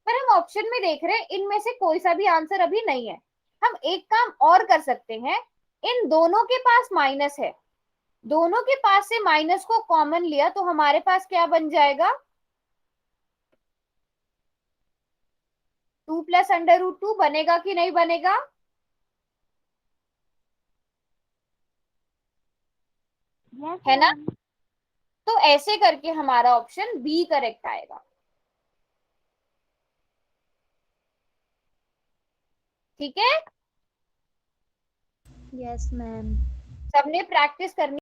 Speaker 1: पर हम ऑप्शन में देख रहे हैं इनमें से कोई सा भी आंसर अभी नहीं है। हम एक काम और कर सकते हैं, इन दोनों के पास माइनस है, दोनों के पास से माइनस को कॉमन लिया तो हमारे पास क्या बन जाएगा, 2 प्लस √2 बनेगा कि नहीं बनेगा? है ना? तो ऐसे करके हमारा ऑप्शन बी करेक्ट आएगा। ठीक है,
Speaker 5: यस मैम।
Speaker 1: सबने प्रैक्टिस करनी